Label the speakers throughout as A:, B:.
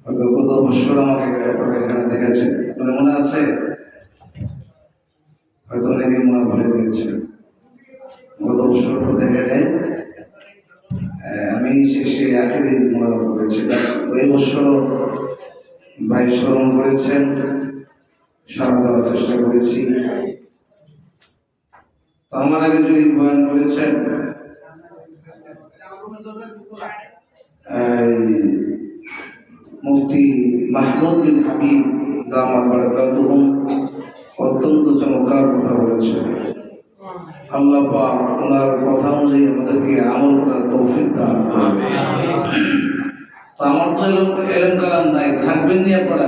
A: হয়তো গত বছর আমাকে এখানে দেখেছে, মনে আছে? হয়তো অনেকে মনে ভুলে দিয়েছে। গত বছর দেখে আমি শেষে আখেরি মনে করেছিলাম। ওই বছর ভাই স্মরণ করেছেন, সারা দেওয়ার চেষ্টা করেছি। আমার আগে যদি বয়ান করেছেন মুফতি মাহমুদ বিন হাবিব দামাত বারাকাতুহু, অত্যন্ত চমৎকার কথা বলেছেন। আল্লাহ পাক ওনার কথা অনুযায়ী আমাদেরকে আমল করার তৌফিক দান করুন। আমার তো এরকম কালাম নাই, থাকবেন নি আপনারা?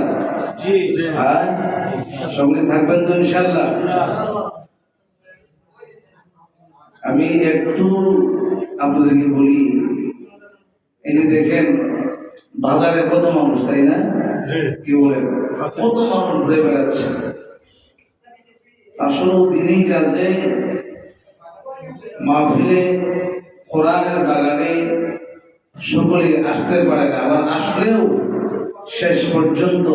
A: হ্যাঁ, সঙ্গে থাকবেন তো ইনশাল্লাহ? আমি একটু আপনাদেরকে বলি, এই যে দেখেন বাজারে কত মানুষ, তাই না? কি বলে, কত মানুষ ঘুরে বেড়াচ্ছে। আসলে দিনই কাজে মাহফিলে কোরআনের বাগানে সকলে আসতে পারে না, আবার আসলেও শেষ পর্যন্ত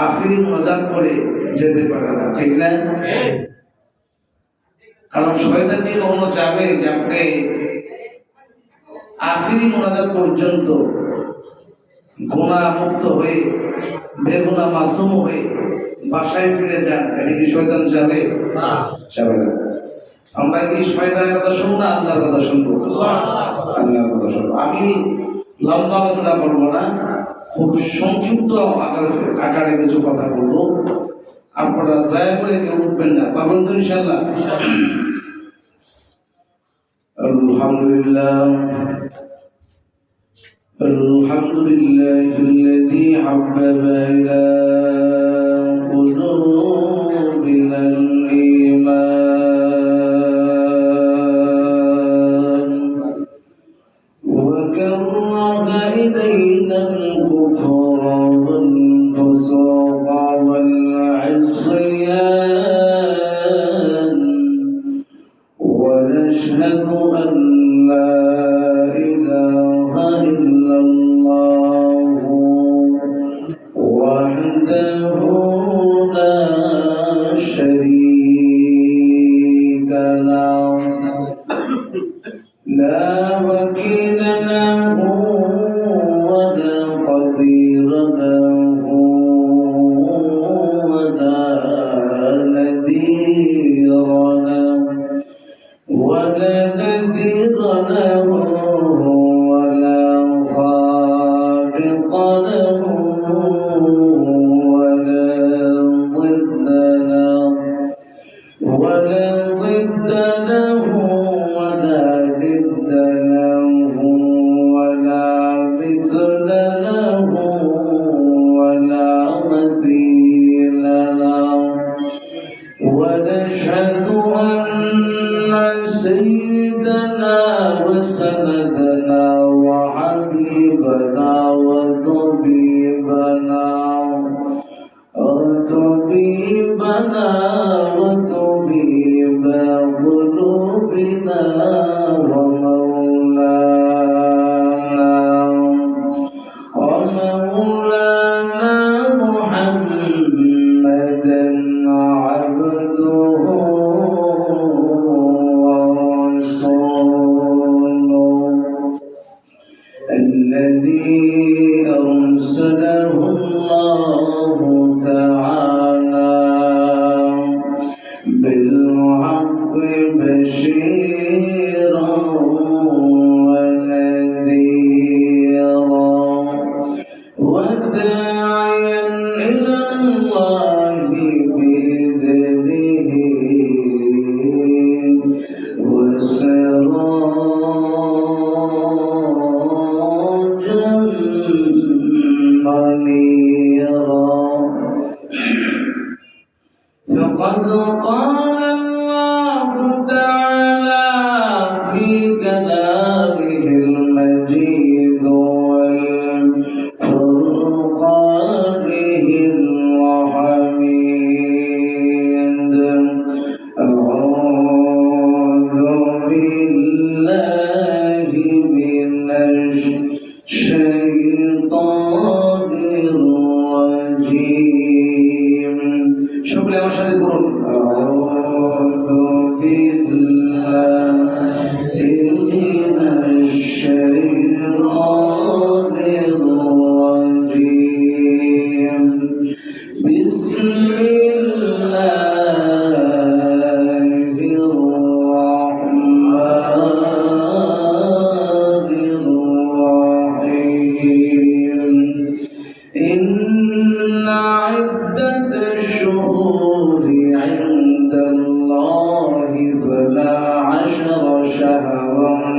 A: আখিরি মোনাজাত করে যেতে পারে না, ঠিক না? কারণ শয়তান দিয়ে কখনো চাবে যে আপনি আখিরি মোনাজাত পর্যন্ত গুনাহ মুক্ত হয়ে বেগুনা মাসুম হয়ে বাসায় ফিরে যান। এটা কি শয়তান চাবে? চাবে না। আমরা কি শয়তানের কথা শুনবো না আল্লাহর কথা শুনবো? আল্লাহর কথা শুনবো। আমি লম্বা আলোচনা করবো না, খুব সংক্ষিপ্ত আকারে কিছু কথা বলবো। আপনারা দয়া করে কেউ উঠবেন না, পাবেন তো ইনশাআল্লাহ? আলহামদুলিল্লাহ, আলহামদুলিল্লাহিল্লাযী হাব্বাবা ইলা কুলুবিনাল ঈমান ওয়া কাররাহা ইলাইনাল কুফরা ওয়াল ফুসুqa ওয়াল ইসয়ান ওয়া নাশহাদু আন লা ইলাহা ইল্লাল্লাহু ওয়াহদাহু লা শারীকা লাহু لا وكيل له ولا قدير له ولا نذير له ولا نذير له ولا خالق له ولا ضد له ولا ضد له ولا ند له ولا مثل له ولا مثيل له ونشهد أن سيدنا وسندنا وحبيبنا وطبيبنا وطبيب قلوبنا ومولانا محمدا عبده ورسوله الذي أرسله الله تعالى بالحق بشيرا ونذيرا وداعيا إلى الله بإذنه وسراجا منيرا. فقد قال الله تعالى في كلامه المجيد والفرقانه الحميد: أعوذ بالله من الشيطان الشيطان الرجيم সকলে আমার সাথে বলুন আউযু বিল্লাহি মিনাশ শাইতানির রাজিম বিসমিল্লাহির রাহমানির রাহিম ইন্না ইদ্দাতাশ শুহুরি ইনদা আল্লাহি 12 শাহরান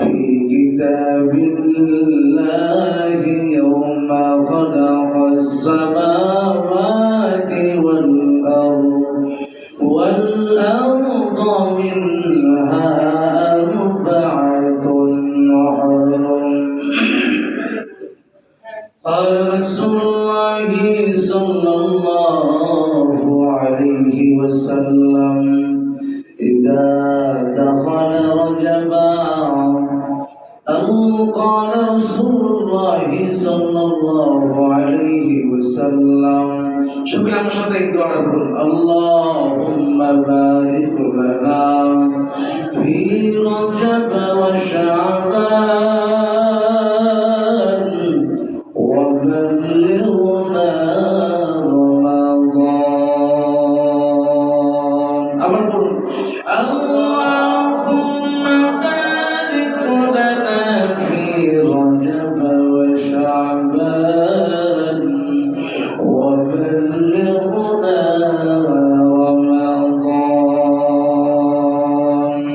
A: ফি কিতাবিল্লাহি ইয়াওমা খালাকাস সামাওয়াতি ওয়াল আরদ মিনহা আরবা'atun hurum قال رسول الله صلى الله عليه وسلم إذا دخل رجبا أو قال رسول الله صلى الله عليه وسلم شكرا مشاهدة دعاء اللهم بارك لنا في رجب وشعبان وبلغنا رمضان أمر اللهم بارك لنا في رجب وشعبان وبلغنا رمضان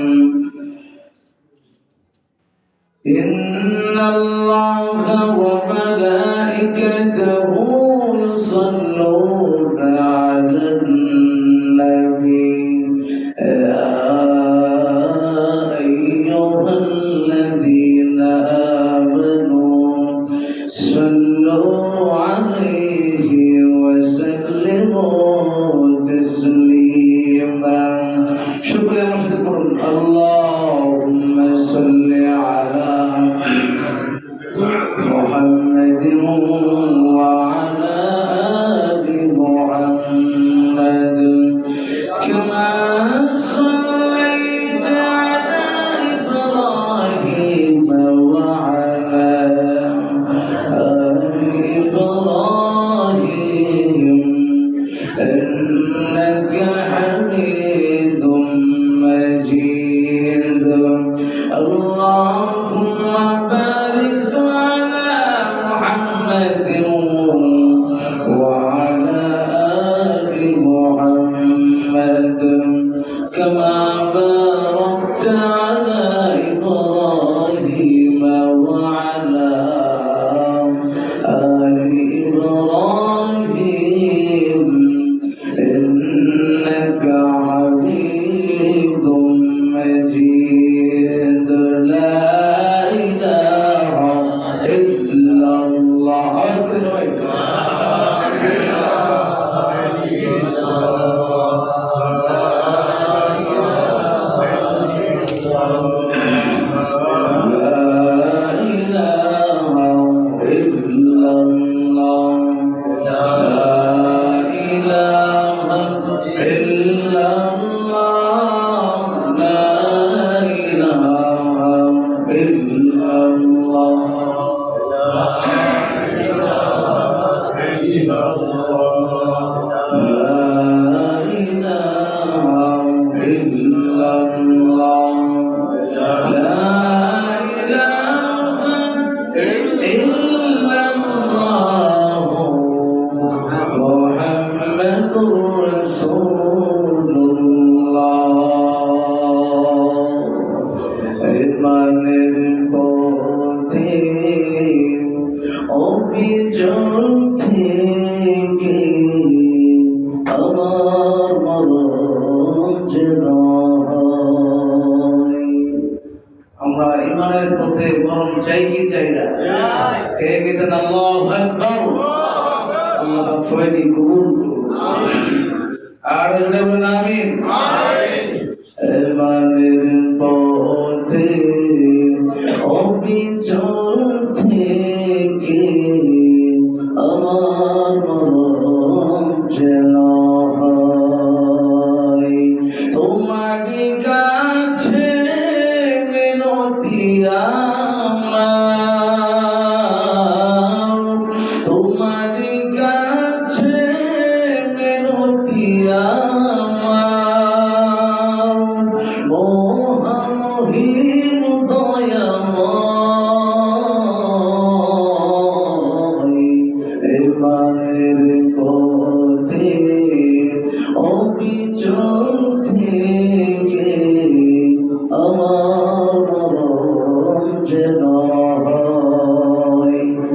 A: إن الله وملائكته يصلون على النبي يا أيها الذين آمنوا صلوا عليه وسلموا تسليما شكرا مشكور اللهم صل على محمد وعلى آل محمد كما صليت على إبراهيم وعلى آل إبراهيم إنك حميد مجيد اللهم بارك على محمد وعلى آل محمد كما باركت على إبراهيم وعلى آل إبراهيم إنك حميد مجيد لا إله إلا الله আমরা ইমানের পথে মরণ চাই কি চাই না? কে গেছেন আল্লাহু আকবার। আল্লাহ সবাইকে কবুল করুন। আর জোরে বলুন আমিন। ইমানের পথে অবিচল থেকে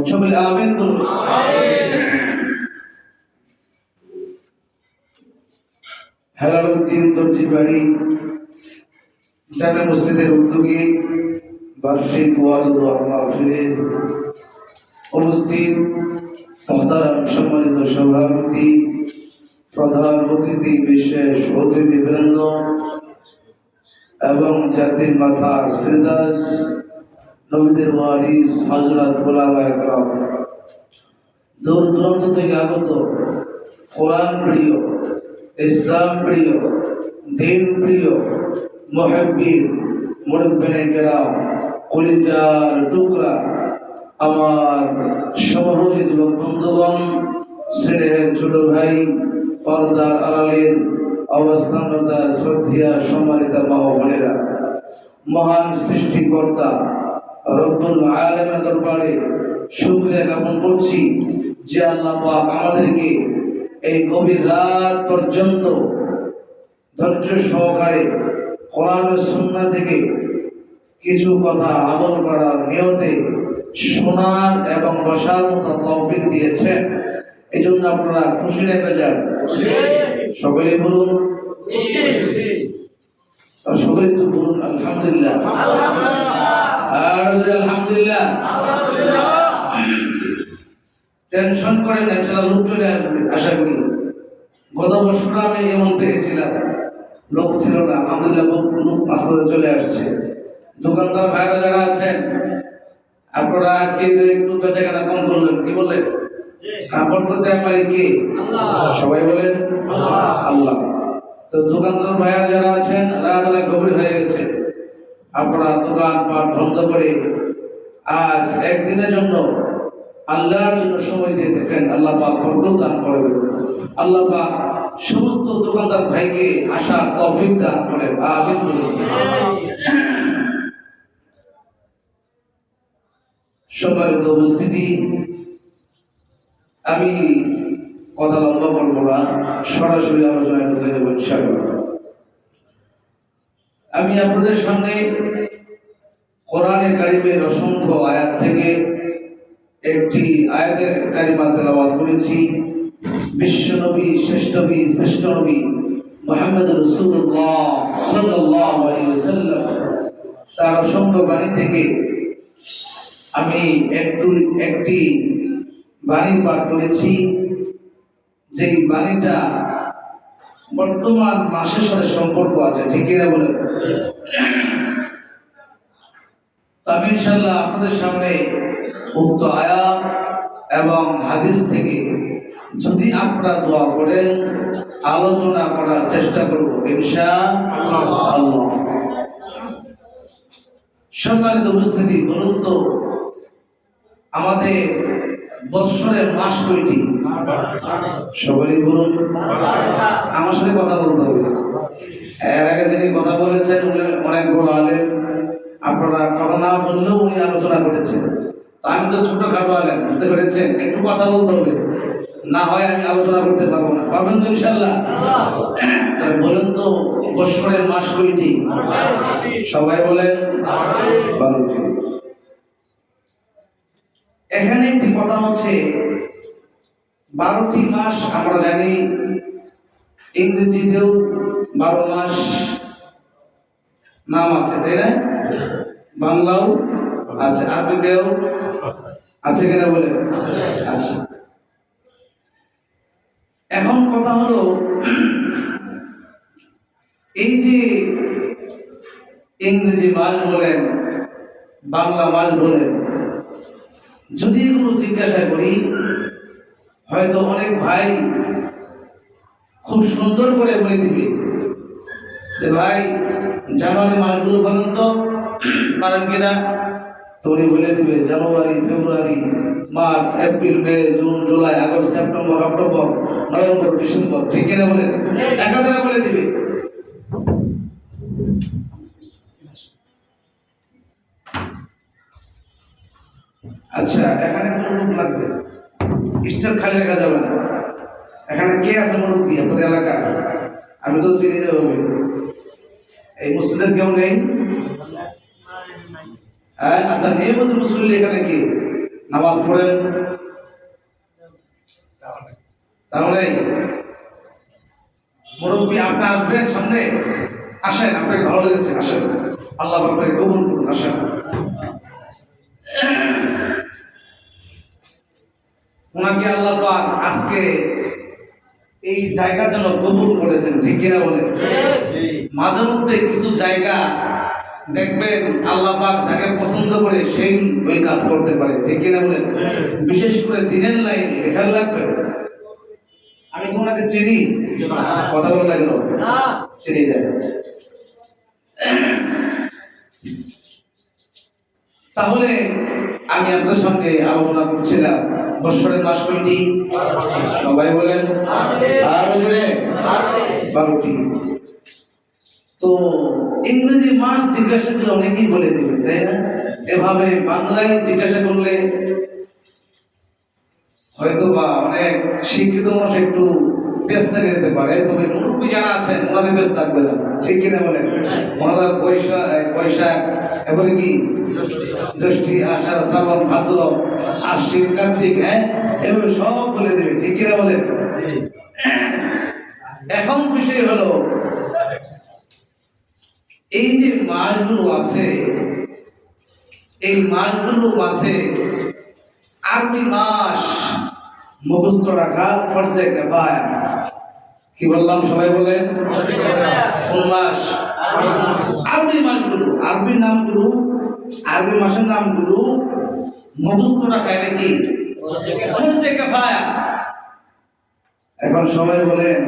A: সকলে আমিন বলুন। হেলালুদ্দিন দর্জি বাড়ি জামে মসজিদের উদ্যোগে বার্ষিক ওয়াজ ও দোয়া মাহফিলের উপস্থিত মহতারাম সম্মানিত সভাপতি, প্রধান অতিথি, বিশেষ অতিথিবৃন্দ এবং জাতির মাথার শ্রীদাস, নবীদের ওয়ারিস হযরত উলামায়ে কেরাম, দূর দূরান্ত থেকে আগত কোরআন প্রিয়, ইসলাম প্রিয়, দিন প্রিয় মুহিব্বিন মুরব্বিনে কেরাম, কলিজার টুকরা আমার সমবয়সী যুবক বন্ধুগণ, স্নেহের ছোট ভাই, পর্দার আড়ালের অবস্থানরত শ্রদ্ধেয় সম্মানিত মা ও বোনেরা, মহান সৃষ্টিকর্তা রব্বুল আলামিনের দরবারে শুকরিয়া জ্ঞাপন করছি যে আল্লাহ পাক আমাদেরকে এই গভীর রাত পর্যন্ত ধৈর্য সহকারে কোরআন ও সুন্নাহ থেকে কিছু কথা আমল করার নিয়তে শোনার এবং বসার মতো তৌফিক দিয়েছেন। এই জন্য আপনারা খুশি রেখে যান। সকলে বলুন সকলে তো বলুন আলহামদুলিল্লাহ, আলহামদুলিল্লাহ। টেনশন করেন না, ইনশাআল্লাহ লোক চলে আসবে আশা করি। গত বছর আমি এমন দেখেছিলাম, লোক ছিল না, আলহামদুলিল্লাহ লোক মাসে চলে আসছে। দোকানদার ভাইরা যারা আছেন, আপনারা আজকে একটু বেচাকেনা কম করলেন, কি বললেন? কাপড় করতে পারি কে? সবাই বলেন আল্লাহ। তো দোকানদার ভাইরা যারা আছেন, রাত অনেক গভীর হয়ে গেছে, আপনারা দোকান পাট বন্ধ করে আজ একদিনের জন্য আল্লাহর জন্য সময় দিয়ে দেখেন, আল্লাহ পাক বরকত দান করবেন। আল্লাহ পাক সমস্ত দোকানদার ভাইকে আশার তৌফিক দান করেন, আমিন বলুন। সম্মানিত উপস্থিতি, আমি কথা লম্বা করব না, সরাসরি আলোচনায় ঢুকে যাব ইনশাআল্লাহ। আমি আপনাদের সামনে কোরআনে কারিমের অসংখ্য আয়াত থেকে একটি আয়াতে কারিমা তেলাওয়াত করেছি। বিশ্বনবী, শ্রেষ্ঠ নবী মুহাম্মদ রাসূলুল্লাহ সাল্লাল্লাহু আলাইহি ওয়াসাল্লাম তার অসংখ্য বাণী থেকে আমি একটি বাণী পাঠ করেছি, যেই বাণীটা বর্তমান মাসের সাথে সম্পর্ক আছে, ঠিক কিনা বলেন? আমি ইনশাআল্লাহ আপনাদের সামনে উক্ত আয়াত এবং হাদিস থেকে যদি আপনারা দোয়া করেন আলোচনা করার চেষ্টা করব ইনশাআল্লাহ। সম্মানিত উপস্থিতি, বলুন তো আমাদের বৎসরের মাস কয়টি? সবাই বলুন, আমার সাথে কথা বলতে হবে। এর আগে যিনি কথা বলেছেন উনি অনেক বড় আলেম, আপনারা কথা না বললেও উনি আলোচনা করেছেন। আমি তো ছোটখাটো আলেম, বুঝতে পেরেছেন? একটু কথা বলতে হবে, না হয় আমি আলোচনা করতে পারবো না। পারবেন তো ইনশাআল্লাহ? বলেন তো বৎসরের মাস কয়টি? সবাই বলেন 12টি। এখানে একটি কথা হচ্ছে 12টি মাস আমরা জানি, ইংরেজিতেও 12 মাস নাম আছে, তাই না? বাংলাও আছে, আরবিতেও আছে কিনা বলে? আচ্ছা, এখন কথা হলো এই যে ইংরেজি মাস বলেন, বাংলা মাস বলেন, যদি এগুলো জিজ্ঞাসা করি হয়তো অনেক ভাই খুব সুন্দর করে বলে দিবে যে ভাই জানুয়ারি মাসগুলো বলেন তো, পারেন কিনা? তো উনি বলে দিবে January, February, March, April, May, June, July, August, September, October, November, December, ঠিক কিনা বলে একাধারে বলে দিবে। আচ্ছা, এখানে লোক লাগবে, স্টেজ খালি রাখা যাবে না। এখানে কে আছে মুরব্বী আপনাদের এলাকা? আমি তো চিনি না হবে, এই মুসলিমদের কেউ নেই? হ্যাঁ, আচ্ছা, নিয়মিত মুসলিম এখানে কি নামাজ পড়েন, তাহলে মুরব্বী আপনি আসবেন সামনে, আসেন, আপনাকে ভালো লেগেছে, আসেন, আল্লাহ আপনাকে কবুল করুন, আসেন। ওনাকে আল্লাহ পাক আজকে এই জায়গার জন্য কবুল করেছেন, ঠিক কিনা বলেন? মাঝে মধ্যে কিছু জায়গা দেখবেন আল্লাহ পাক যাকে পছন্দ করে সেই ওই কাজ করতে পারে, ঠিক কিনা বলেন? বিশেষ করে দিনের লাইনে খেয়াল রাখবেন। আমি ওনাকে চিনি, কথা বলে লাগলো চিনি দেয়। তাহলে আমি আপনার সঙ্গে আলোচনা করছিলাম বৎসরের মাস কয়টি? সবাই বলেন। আর বলেন 12টি। তো ইংরেজি মাস জিজ্ঞাসা করলে অনেকেই বলে দেবে, তাই না? এভাবে বাংলায় জিজ্ঞাসা করলে হয়তো বা অনেক শিক্ষিত মানুষ একটু ব্যস্ত যেতে পারে, তবে মুরব্বী যারা আছেন ওনাদের ব্যস্ত থাকবে না, ঠিক কিনা বলেন? ওনারা বৈশাখ এবারে কি জ্যৈষ্ঠী, আষাঢ়, শ্রাবণ, ভাদ্র, আশ্বিন, কার্তিক, এভাবে সব বলে দেবে, ঠিক কিনা বলেন? এখন বিষয় হলো এই যে মাসগুলো আছে, এই মাসগুলো মাঝে আরবি মাস মুখস্থ রাখা ফরজে কিফায়া। কি বললাম? সবাই বলেন। কোন মাস? আরবি মাসগুলো, আরবি নামগুলো, আরবি মাসের নামগুলো মুখস্থ রাখা এটা কি ফরজে কিফায়া। এখন সবাই বলেন,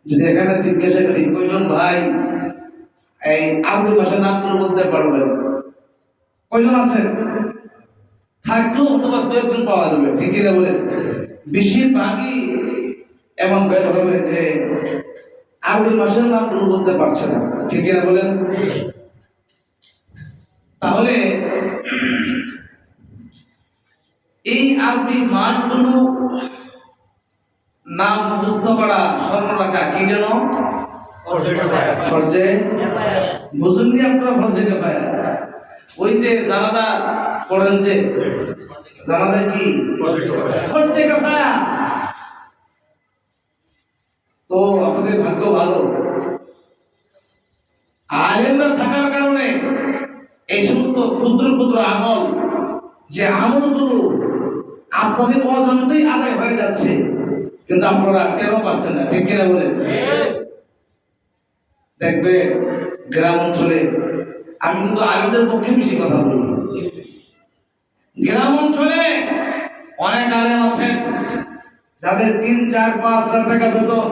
A: যদি এখানে জিজ্ঞাসা করি কয়জন ভাই এই আরবি মাসের নামগুলো বলতে পারবেন? কয়জন আছেন? থাকলেও অথবা দু একজন পাওয়া যাবে, ঠিক কিনা বলেন? বেশিরভাগই এমন বের হবে যে আরবি মাসের নামগুলো বলতে পারছে না, ঠিক কিনা বলেন? তাহলে এই আরবি মাসগুলো নাম মুখস্থ করা, স্মরণ রাখা কি যেন ফরজে। বুঝুননি আপনারা ফরজে কিফায়া? ওই যে জানাজা পড়েন, যে জানাজা কি ফরজে কিফায়া। তো আপনাদের ভাগ্য ভালো, আলেমরা থাকার কারণে এই সমস্ত ক্ষুদ্র ক্ষুদ্র আমল, যে আমলগুলো আপনাদের অজান্তেই আদায় হয়ে যাচ্ছে, কিন্তু আপনারা কেন পাচ্ছেন না, ঠিক কিনা বলেন? দেখবে গ্রাম অঞ্চলে, আমি কিন্তু আলেমদের পক্ষে বেশি কথা বলি, গ্রাম অঞ্চলে অনেক আলেম আছেন যাদের 3, 4, 5 লাখ টাকা বেতন,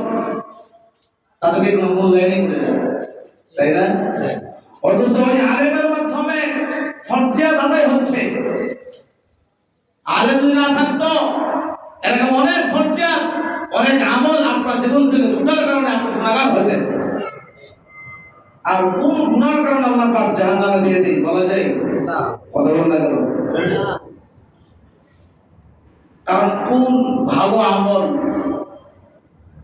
A: তাদেরকে কোনো মূল্যায়নই করে না, তাই না? অথচ ওই আলেমের মাধ্যমে ফরজে আদায় হচ্ছে। আলেম যদি না থাকতো এরকম অনেক ফরজে, অনেক আমল আপনার জীবন থেকে ছুটার কারণে আপনি গুনাহগার হতেন। আর কোন গুনার কারণে আল্লাহ পাক জাহান্নামে দিয়ে দেয় বলা যায় না? কথা বলা গেল। কারণ কোন ভালো আমল,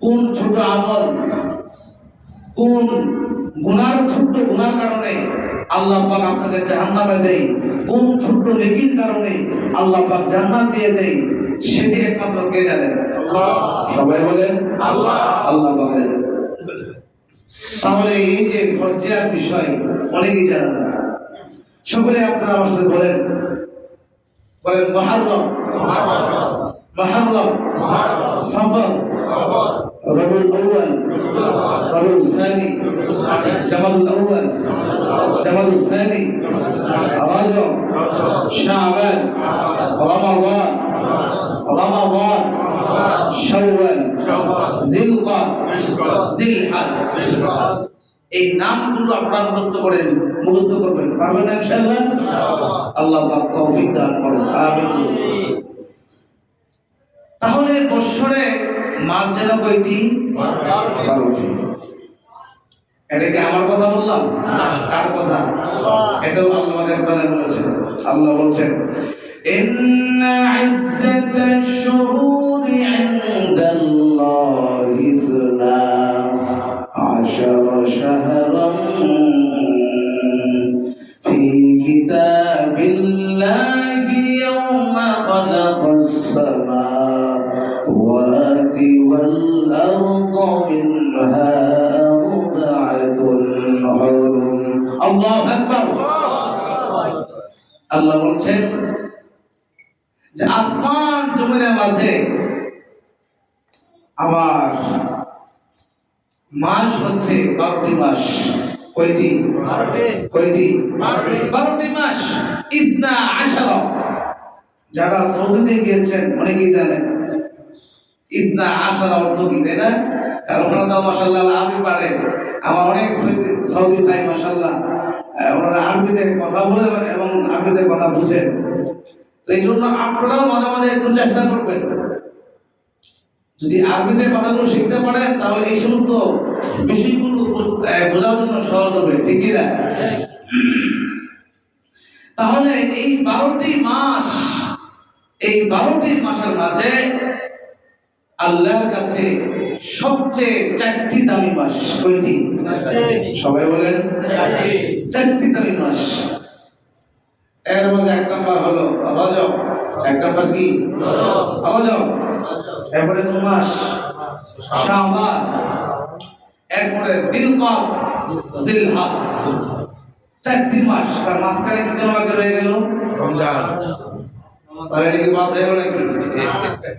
A: কোন ছোট আমল, কোন গুনার ছোট্ট গুনার কারণে আল্লাহ পাক আপনাকে জাহান্নামে দেয়, কোন ছোট্ট নেকির কারণে আল্লাহ পাক জান্নাত দিয়ে দেয়, সেটি একমাত্র কে জানেন? আল্লাহ। সবাই বলেন আল্লাহ। আল্লাহ বলেন। তাহলে এই যে ফরজিয়ার বিষয় অনেকেই জানেন না। সকলে আপনারা আমার সাথে বলেন, বলেন মুহররম, মুহররম, সফর, রবিউল আউয়াল, রবিউল সানি, জামাদুল আউয়াল, জামাদুল সানি, রজব, শাবান, রমাদান, রমাদান, শাওয়াল, যিলকাদ, যিলহজ। এই নামগুলো আপনারা মুখস্থ করবেন, পারবেন না ইনশাআল্লাহ? আল্লাহ পাক তৌফিক দান করুন, আমিন। তাহলে বছরে মাস যেন কয়টি? 12টি। এটা কি আমার কথা বললাম? কার কথা? এটাও আল্লাহ কোরআনে বলেছেন। আল্লাহ বলেন, ইন্না ইদ্দাতাশ শুহুরি ইনদাল্লাহি 12 শাহরান ফি কিতাবিল্লাহি ইয়াওমা السماوات والأرض منها أربعة حرم الله أكبر আল্লাহ বলছেন যে আসমান জমিনের মাঝে আমার মাস হচ্ছে 12টি মাস। কয়টি? 12টি মাস। ইতনা আশারা, যারা সৌদিতে গিয়েছেন অনেকেই জানেন ইতনা আশারা অর্থ কি, তাই না? কারণ ওনারা তো মাশাআল্লাহ আরবি পারে। আমার অনেক সৌদি ভাই মাশাআল্লাহ ওনারা আরবিতে কথা বলে এবং আরবিতে কথা বুঝেন। তো এই জন্য আপনারাও মাঝে মাঝে একটু চেষ্টা করবেন, যদি আরবিতে কথাগুলো শিখতে পারেন তাহলে এই সমস্ত বিষয়গুলো বোঝার জন্য সহজ হবে, ঠিক কি না? তাহলে এই 12টি মাস, এই 12টি মাসের মাঝে আল্লাহর কাছে সবচেয়ে 4টি দামি মাস। কয়টি? সবাই বলেন 4টি দামি মাস। এর মধ্যে 1 নম্বর হলো রজব। 1 নম্বর কি? রজব। এরপরে 2 মাস শাবান, এরপরে দিলকাদ, জিলহজ। 4টি মাস। তার মাঝখানে কি যেন বাকি রয়ে গেল? রমজান। তাহলে এদিকে বাদ হয়ে গেল নাকি?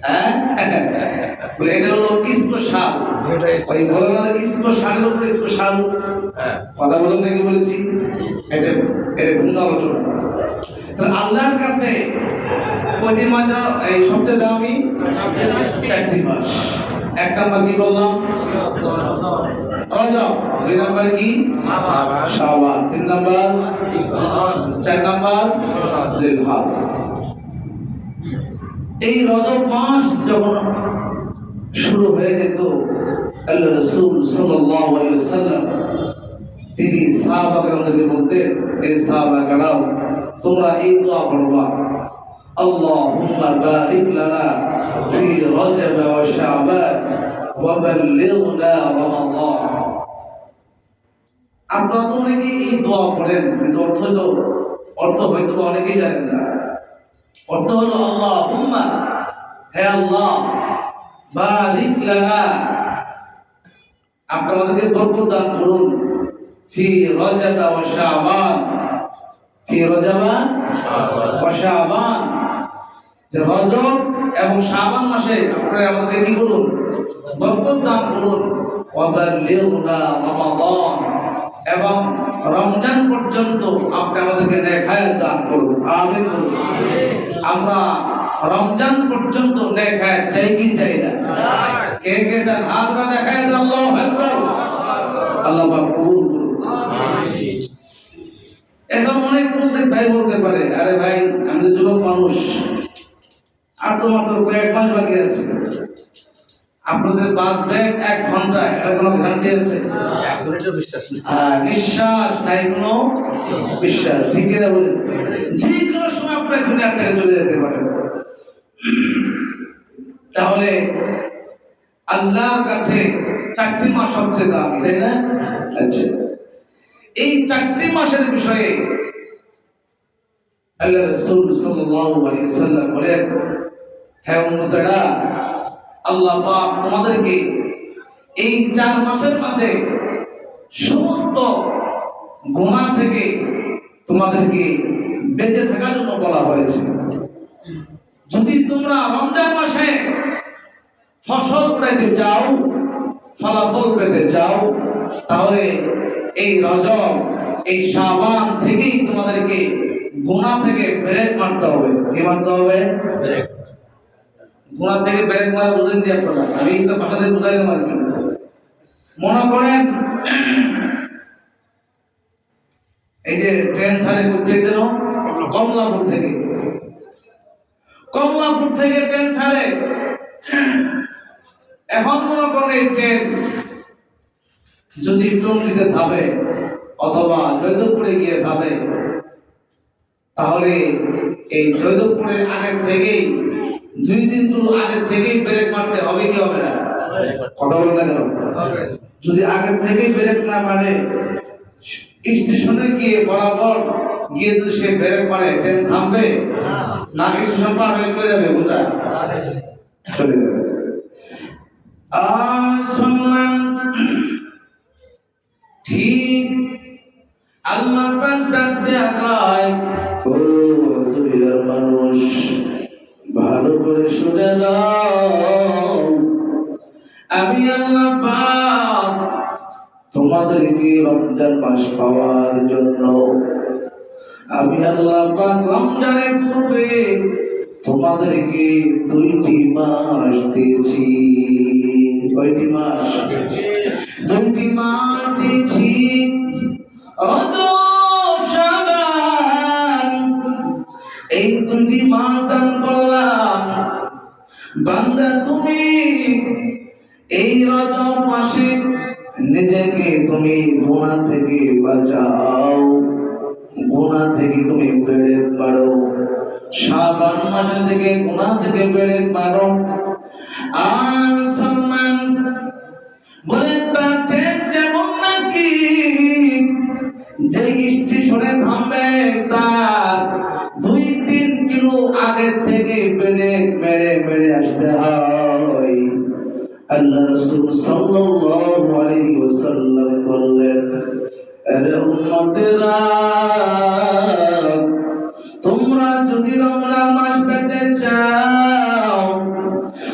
A: হ্যাঁ, এটা হলো স্পেশাল। ওই বলে না স্পেশালের উপর স্পেশাল, কথা বলেন নাকি বলেছি? এটা ভিন্ন আলোচনা। তাহলে আল্লাহর কাছে কয়টি মাস এই সবচেয়ে দামি? 4টি মাস। 1 নম্বর কি বললাম? রজব। 2 নম্বর কি? শাবান। 3 নম্বর, 4 নম্বর জিলহজ। এই রজব মাস যখন শুরু হয়ে যেত, আল্লাহ রাসূল সাল্লাল্লাহু আলাইহি ওয়াসাল্লাম তিনি সাহাবাদেরকে বলতেন, এই সাহাবাগণাও তোমরা এই দোয়া পড়বা, আল্লাহুম্মা বারিক লানা ফি রজব ওয়া শাবান ওয়া বাল্লিগনা রমাদান। আপনারা তো অনেকেই এই দোয়া পড়েন, কিন্তু অর্থ হয়তো অনেকেই জানেন না। অর্থ হলো আল্লাহুম্মা, হে আল্লাহ, বারিক লানা, আপনি আমাদেরকে বরকত দান করুন, ফি রজব ওয়া শাবান, ফি রজব ওয়া শাবান, যে রজব এবং শাবান মাসে আপনি আমাদেরকে কি করুন? বরকত দান করুন। ওয়া বাল্লিগনা রমাদান, এবং রমজান পর্যন্ত আপনি আমাদেরকে নেক হায়াত দান করুন। আমিন বলুন। আমরা রমজান পর্যন্ত নেক হায়াত চাই কি চাই না? কে কে চান? হাতটা দেখায় দেন। আল্লাহু আকবার। আল্লাহ পাক কবুল করুন। আমিন। এখন অনেক ভাই বলতে পারে, আরে ভাই আমি তো যুবক মানুষ, আর তো মাত্র কয়েক মাস বাকি আছে, আপনাদের বাঁচবেন 1 ঘন্টা, এটা কোনো গ্যারান্টি আছে? নিঃশ্বাস নাই, কোনো বিশ্বাস, ঠিক আছে বলেন? যে কোনো সময় আপনার দুনিয়া থেকে চলে যেতে পারেন। তাহলে আল্লাহর কাছে 4টি মাস সবচেয়ে দামি, তাই না? আচ্ছা, এই 4টি মাসের বিষয়ে আল্লাহ রাসূল সাল্লাল্লাহু আলাইহি ওয়াসাল্লাম বলেন, হে উম্মতেরা, আল্লাহ পাক তোমাদেরকে এই 4 মাসের মাঝে সমস্ত গুনাহ থেকে তোমাদেরকে বেঁচে থাকার জন্য বলা হয়েছে। যদি তোমরা রমজান মাসে ফসল উঠাইতে চাও, ফলাফল পেতে চাও, তাহলে এই রজব, এই শাবান থেকেই তোমাদেরকে গুনাহ থেকে ব্রেক মারতে হবে। কি মারতে হবে? গুনাহ থেকে ব্রেক মারা বুঝেন দিয়ে আপনারা, আমি তো ভাষাতে বুঝাইলাম আর কি। মনে করেন এই যে ট্রেন ছাড়ে কোথায় যেন? কমলাপুর থেকে। কমলাপুর থেকে ট্রেন ছাড়ে। এখন মনে করেন এই ট্রেন যদি টঙ্গীতে থামে অথবা জয়দেবপুরে গিয়ে থামে, তাহলে এই জয়দেবপুরের আগে থেকেই 2 দিন আগে থেকেই ব্রেক মারতে হবে কি হবে না? কথা বলেন না কেন? যদি আগে থেকেই ব্রেক না মারে, স্টেশনে গিয়ে বরাবর গিয়ে যদি সে ব্রেক মারে ট্রেন থামবে না, স্টেশন পার হয়ে চলে যাবে, কোথায় চলে যাবে। সম্মান ঠিক আল্লাহ পাক ডাক দেয়া কয়, ও দুনিয়ার মানুষ ভালো করে শুনে নাও, আমি আল্লাহ পাক তোমাদেরকে রমজান মাস পাওয়ার জন্য আমি আল্লাহ পাক রমজানের পূর্বে তোমাদেরকে 2টি মাস দিয়েছি। কয়টি মাস? 2টি মাস দিয়েছি, রজব, শাবান। এই 2টি মাস দান করলাম। বান্দা তুমি এই রজব মাসে নিজেকে তুমি গুনাহ থেকে বাঁচাও, গুনাহ থেকে তুমি বেড়ে পারো। শাবান মাসে থেকে গুনাহ থেকে বেড়ে পারো। আর সম্মান বলে তা ট্রেন যেমন নাকি যে স্টেশনে থামবে তার 2-3 কিলো আগে থেকে বেড়ে বেড়ে বেড়ে আসতে হয়। আল্লাহ রাসূল সাল্লাল্লাহু আলাইহি ওয়াসাল্লাম বললেন, আরে উম্মতেরা, তোমরা যদি রমজান মাস পেতে চাও,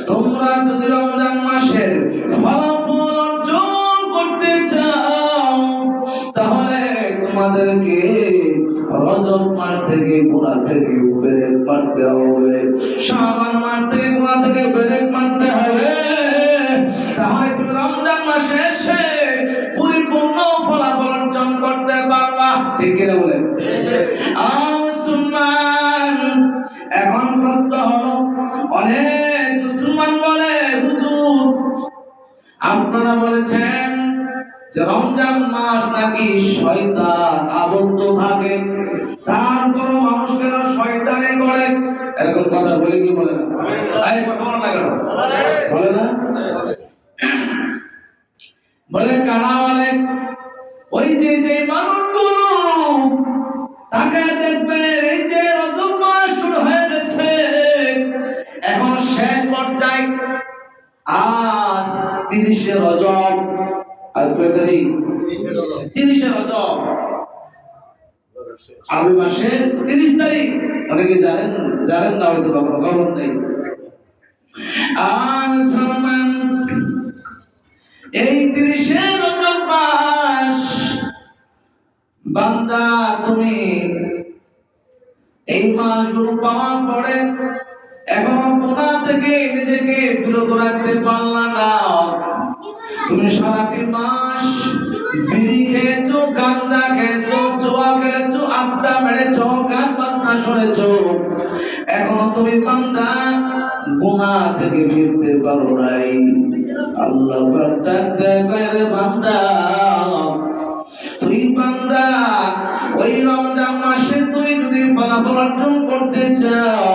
A: তোমরা যদি রমজান মাসের ফলাফল অর্জন করতে চাও, তাহলে তোমাদেরকে রজব মাস থেকে গুনাহ থেকে বেরেক মারতে হবে, শাবান মাস থেকে গুনাহ থেকে বেরেক মারতে হবে। তাহলে তুমি রমজান মাসে এসে পরিপূর্ণ ফলাফল অর্জন করতে পারবা। ঠিক কিনা বলেন? এখন প্রশ্ন হলো, অনেক মুসলমান বলে, হুজুর আপনারা বলেছেন যে রমজান মাস নাকি শয়তান আবদ্ধ থাকে, তারপর মানুষ কেন শয়তানি করে? এরকম কথা বলে কি বলে না? এই কথা বলা কেন বলে না? বলে কারা বলে? ওই যে মানুষগুলো তাকে দেখবে, এই যে রজব মাস শুরু হয়ে গেছে, এখন শেষ পর্যায়ে, আজ 30শে রজব, আজ কয় তারিখ? 30শে রজব, আরবি মাসের 30 তারিখ। অনেকে জানেন না হয়তো, খবর নেই। আর সম্মান এই 30শে রজব মাস, বান্দা তুমি এই মাসগুলো পাওয়ার পরে এখন গুনাহ থেকে নিজেকে বিরত রাখতে পারলা না। তুমি সারাটি মাস বিড়ি খেয়েছো, গাঁজা খেয়েছো, জুয়া খেলেছো, আড্ডা মেরেছো, গান বাজনা শুনেছো, এখনো তুমি বান্দা গুনাহ থেকে ফিরতে পারো নাই। আল্লাহ পাক ডাক দেয়, বান্দা তুই বান্দা ওই রমজান মাসে তুই যদি ফলাফল অর্জন করতে চাও,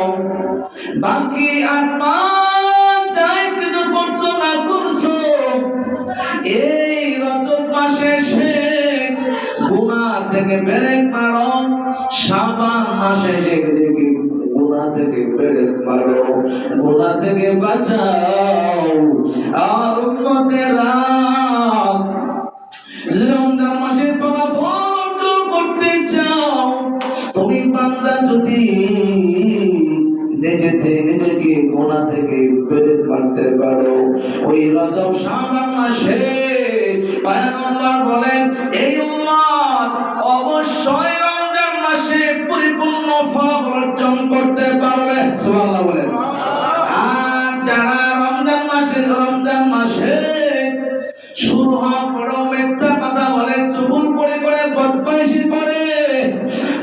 A: বাকি 8 মাস যাই কিছু করছো না করছো, এই রজব মাসে এসে গুনাহ থেকে ব্রেক মারো, শাবান মাসে এসে গুনাহ থেকে ব্রেক মারো, গুনাহ থেকে বাঁচাও। আর উম্মতেরা, রমজান মাসে ফলাফল অর্জন করতে চাও, তুমি বান্দা যদি নিজেকে গুনাহ থেকে বেরেক মারতে পারো, ওই রজব শাবান মাসে পয়গম্বর বলেন এই উম্মত অবশ্যই রমজান মাসে পরিপূর্ণ ফলাফল অর্জন করতে পারবে। সুবহানাল্লাহ বলেন। আর যারা রমজান মাসে শুরু হওয়ার পরেও মিথ্যা কথা বলে, চুগল করে বদমাইশি করে,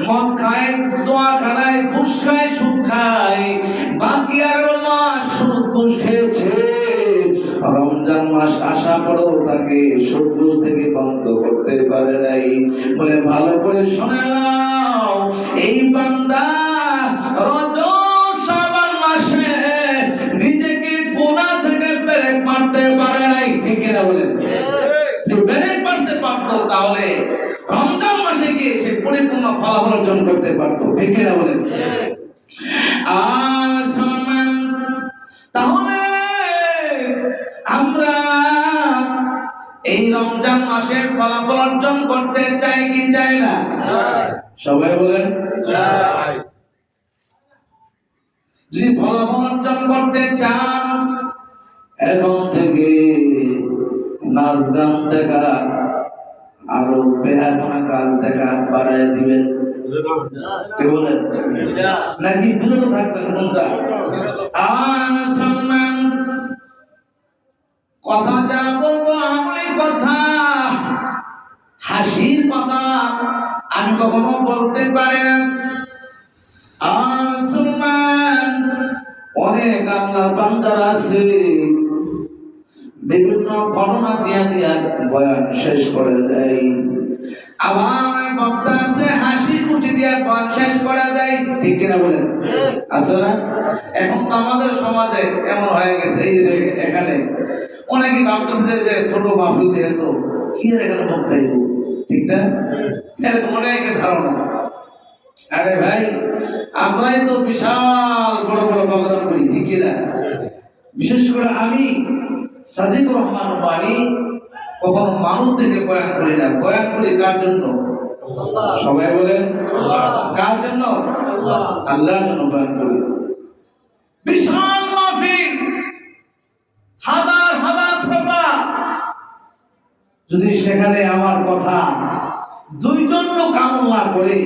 A: মদ খায়, জুয়া খেলায়, ঘুষ খায়, সুদ খায়, বাকি 11 মাস সুদ ঘুষ খেয়েছে, রমজান মাস আসা পরেও তাকে সুদ ঘুষ থেকে বন্ধ করতে পারে নাই। বলে ভালো করে শুনে নাও, এই বান্দা রজব শাবান মাসে নিজেকে গুনাহ থেকে ব্রেক মারতে পারে নাই। ঠিক কিনা বলেন? যদি ব্রেক মারতে পারতো তাহলে রমজান মাসে গিয়ে সে পরিপূর্ণ ফলাফল অর্জন করতে পারত। ঠিক কিনা বলেন? আর সম্মান, তাহলে আমরা এই রমজান মাসের ফলাফল অর্জন করতে চাই কি চাই না? সবাই বলেন চাই। যদি ফলাফল অর্জন করতে চান, এখন থেকে নাচ গান দেখা আরো বেহায়াপনা কাজ দেখা বাড়ায় দিবেন। কে বলেন? নাকি বিরত থাকবেন? কোনটা? আর সম্মান, কথা যা বলবো আমলি কথা, হাসির কথা আমি কখনো বলতে পারি না। আর সম্মান, অনেক আল্লাহর বান্দারা আছে বিভিন্ন ঘটনা দিয়া দিয়া বয়ান শেষ করে দেয়, আবার বক্তা আছে হাসি খুশি দিয়া বয়ান শেষ করে দেয়। ঠিক কিনা বলেন? আছে না? এখন তো আমাদের সমাজে এমন হয়ে গেছে, এই যে এখানে অনেকে ভাবতেছে যে ছোট মাহফিল যেহেতু কি আর এখানে বক্তা দিব, ঠিক না? এরকম অনেকের ধারণা। আরে ভাই, আমরাই তো বিশাল বড় বড় বক্তা করি, ঠিক না? বিশেষ করে আমি সাদিকুর রহমান বাণী কখনো মানুষ থেকে বয়ান করি না, বয়ান করি কার জন্য? সবাই বলেন কার জন্য? আল্লাহর জন্য বয়ান করি। বিশাল মাহফিল, হাজার হাজার শ্রোতা, যদি সেখানে আমার কথা দুইজন লোক আমল না করে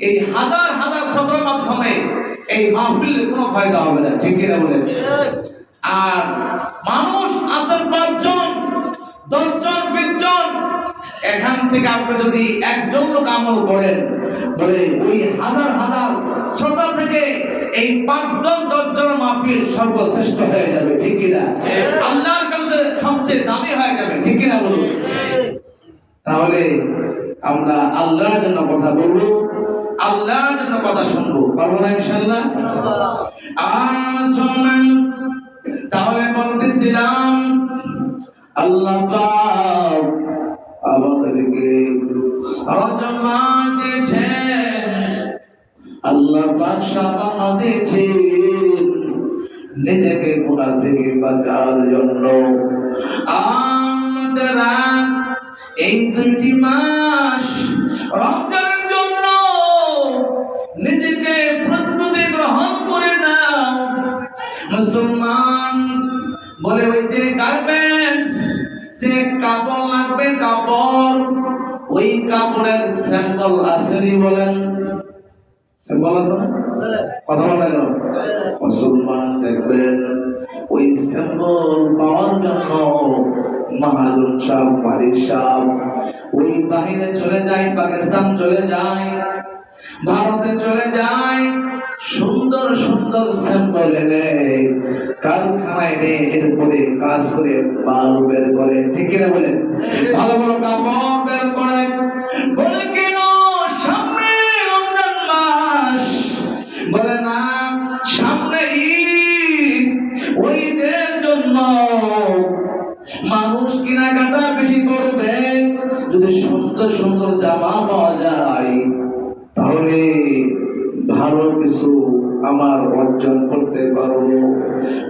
A: এই হাজার হাজার শ্রোতার মাধ্যমে এই মাহফিলের কোনো ফায়দা হবে না। ঠিক কিনা বলেন? আর মানুষ আসল 5 জন, 10 জন, 20 জন, এখান থেকে আপনি যদি একজন লোক আমল করেন, বলে ওই হাজার হাজার শ্রোতা থেকে এই 5 জন 10 জন মাহফিল সর্বশ্রেষ্ঠ হয়ে যাবে। ঠিক কিনা? আল্লাহর কাছে সবচেয়ে দামি হয়ে যাবে। ঠিক কিনা বলুন? তাহলে আমরা আল্লাহর জন্য কথা বলবো, আল্লাহর জন্য কথা শুনবো, পারবো না ইনশাআল্লাহ? আর সম্মান, তাহলে বলতেছিলাম আল্লাহ পাক আমাদেরকে রমজান মাস দিয়েছেন, আল্লাহ পাক সাবান দিয়েছেন নিজেকে গুনাহ থেকে বাঁচার জন্য। আমরা এই 2টি মাস রমজানের জন্য নিজেকে প্রস্তুতি গ্রহণ করে নাও। মুসলমান বলে ওই যে গার্মেন্টস, সে কাপড় লাগবে, কাপড়, ওই কাপড়ের স্যাম্পল আসেনি? বলেন স্যাম্পল আছে না? কথা বলেন। মুসলমান দেখবেন ওই স্যাম্পল পাওয়ার জন্য মহাজন সাহেব, মালিক সাহেব ওই বাহিরে চলে যায়, পাকিস্তান চলে যায়, ভারতে চলে যায়, সুন্দর সুন্দর স্যাম্পল এনে কারখানায় এনে এরপরে কাজ করে মাল বের করে। ঠিক কিনা বলেন? ভালো ভালো কাপড় বের করে। বলে কেন? সামনে রমজান মাস। বলে না, সামনে ঈদ, ওই ঈদের জন্য মানুষ কেনাকাটা বেশি করবে। যদি সুন্দর সুন্দর জামা পাওয়া যায় তাহলে ভালো কিছু আমার অর্জন করতে পারবো,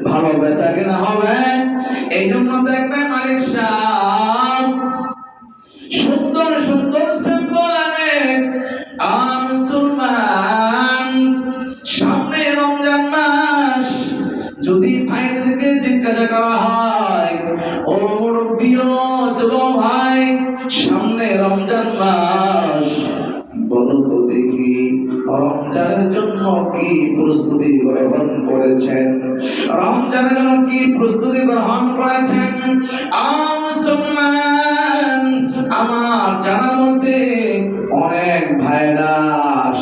A: ভালো বেচা কেনা হবে। এই জন্য দেখবেন মালিক সাহেব সুন্দর সুন্দর স্যাম্পল আনে। আর মুসলমান, সামনে রমজান মাস, যদি ভাইদেরকে জিজ্ঞাসা করা হয়, ও মুরব্বী, যুবক ভাই, সামনে রমজান মাস, বলো তো দেখি রমজানের জন্য কি প্রস্তুতি গ্রহণ করেছেন? রমজানের জন্য কি প্রস্তুতি গ্রহণ করেছেন? আমার জানা মতে অনেক ভাইরা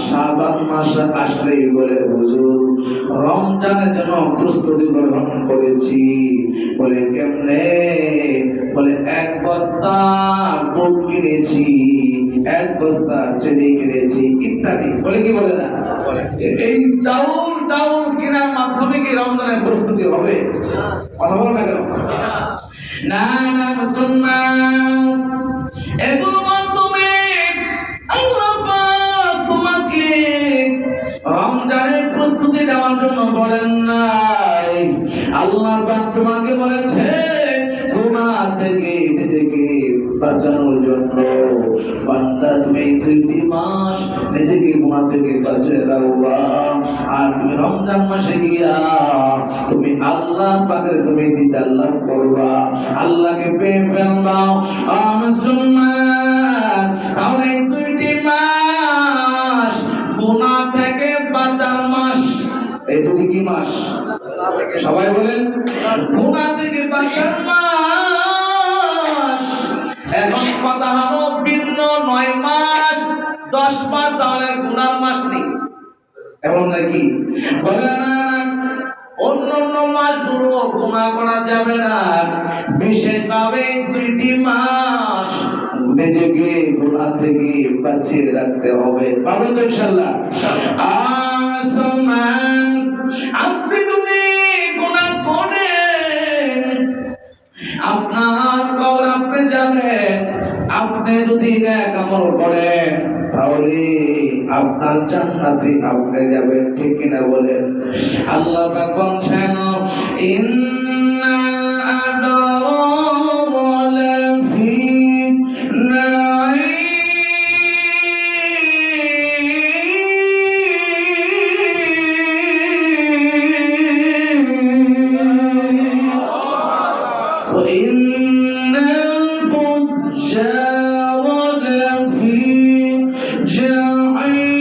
A: শাবান মাস আসলেই বলে, হুজুর রমজানের জন্য প্রস্তুতি গ্রহণ করেছি। বলে কেমনে? বলে 1 বস্তা বুট কিনেছি, 1 বস্তা চিনি কিনেছি, ইত্যাদি। বলে কি বলে না? এই চাউল টাউল কেনার মাধ্যমে কি রমজানের প্রস্তুতি হবে? কথা বলো না কেন? না না মুসলমান, এগুলোর মাধ্যমে বাঁচানোর জন্য বলেন নাই। আল্লাহ পাক তোমাকে বলেছে গুনাহ থেকে নিজেকে বাঁচানোর জন্য বান্দা তুমি 2টি মাস নিজেকে গুনাহ থেকে বাঁচিয়ে রাখবা। আর তুমি রমজান মাসে গিয়া তুমি আল্লাহ পাকের তুমি দিদার লাভ করবা, আল্লাহকে পেয়ে ফেলবা। মুসলমান, তাহলে 2টি মাস গুনাহ থেকে বাঁচার মাস। এই 2টি কি মাস? সবাই বলেন, গুনাহ থেকে বাঁচার মাস। এখন কথা হলো ভিন্ন 9 মাস 10 মাস তাহলে গুনার মাস নেই, এমন নাকি? বলে না, অন্যান্য মাসগুলো গুনাহ করা যাবে না, বিশেষভাবে 2টি মাস নিজেকে গুনাহ থেকে বাঁচিয়ে রাখতে হবে। পারবেন তো ইনশাআল্লাহ? মুসলমান, আপনি যদি গুনাহ করেন আপনার কবর আপনি যাবেন, আপনি যদি নেক আমল করেন তাহলে আপনার জান্নাতে আপনি যাবেন, ঠিক কিনা বলেন? আল্লাহ পাক বলেন ইন্নাল আবরারা লাফি নাঈম। وإن الفجار لفي جحيم।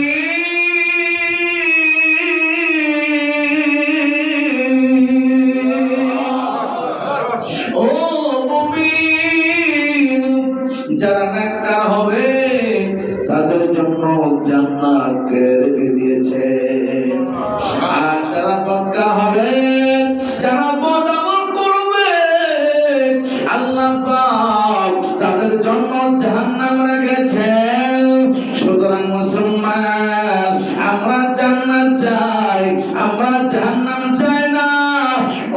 A: ও মুমিন, যারা নেককার হবে তাদের জন্য জান্নাতকে রেখে দিয়েছে। আর যারা বদকার হবে, যারা বদআমল করবে, আল্লাহ পাক তাদের জন্য জাহান্নাম রেখেছেন। সুতরাং মুসলমান, আমরা জান্নাত চাই, আমরা জাহান্নাম চাই না।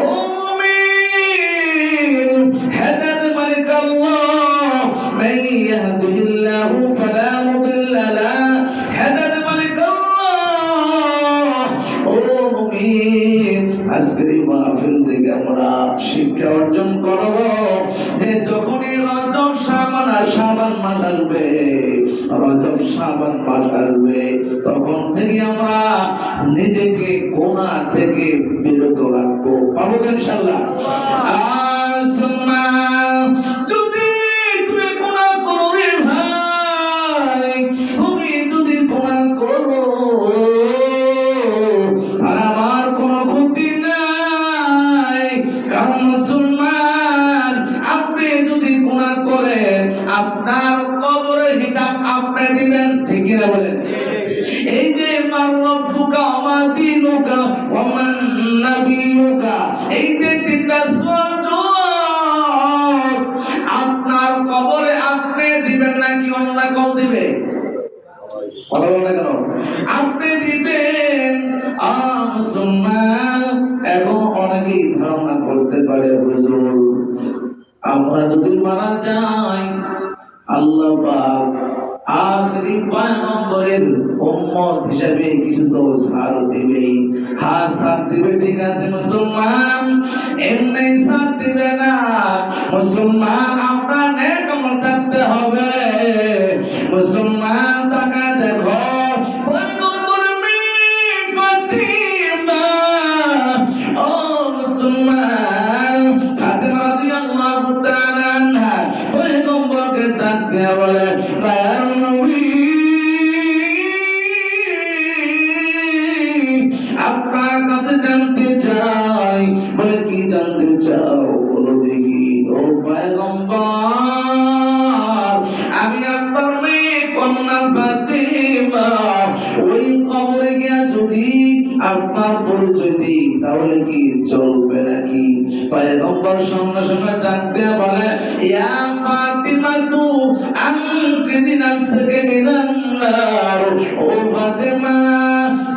A: ও মুমিন, হেদায়েত মালিক আল্লাহ, মান ইয়াহদিহিল্লাহু ফালা মুদিল্লা লাহু, হেদায়েত মালিক আল্লাহ। ও মুমিন, আজকের এই মাহফিল থেকে আমরা শিক্ষা অর্জন করব যে যখনই রজব শাবান মাস আসবে, রজব শাবান মাস আসবে, তখন থেকে আমরা নিজেকে গুনাহ থেকে বিরত রাখবো। পাবো ইনশাআল্লাহ? যদি তুমি গুনাহ করো রে ভাই, তুমি যদি গুনাহ করো আর আমার কোনো ক্ষতি নাই। কারণ মুসলমান, আপনি যদি গুনাহ করেন আপনার কবরের হিসাব আপনি দিবেন, ঠিক কিনা বলেন? এই যে মান রব্বুকা ওয়া দীনুকা ওয়া মান নাবিয়ুকা, এই যে 3টা সওয়াল আপনার কবরে আপনি দিবেন নাকি অন্য কেউ দিবে? কথা বলেন না কেন? আপনি দিবেন। মুসলমান, এখন অনেকেই ধারণা করতে পারে হুজুর আমরা যদি মারা যাই আল্লাহ পাক আখেরি পয়গম্বরের উম্মত হিসেবে কিছু তো ছাড় দিবে। হ্যাঁ, ছাড় দিবে, ঠিক আছে মুসলমান, এমনি ছাড় দিবে না। মুসলমান, আপনার নেক আমল থাকতে হবে। মুসলমান, তাকা দেখো পয়গম্বর মেয়ে ফাতিমা, ও মুসলমান, ফাতিমা রাদিয়াল্লাহু তাআলা আনহা পয়গম্বরকে ডাক দিয়ে বলে, দয়ার নবী, আপনার কাছে জানতে চাই। বলে, কি জানতে চাও বলো দেখি। ও পয়গম্বর, আমি আপনার মেয়ে কন্যা ফাতিমা ওই কবরে গিয়া যদি আপনার পরিচয় দিই তাহলে কি চলবে নাকি? পয়গম্বর সঙ্গে সঙ্গে ডাক দিয়ে বলে, ইয়া ফাতিমা তু আনকিদি নাফসাকে মিনান নার। ও ফাতিমা,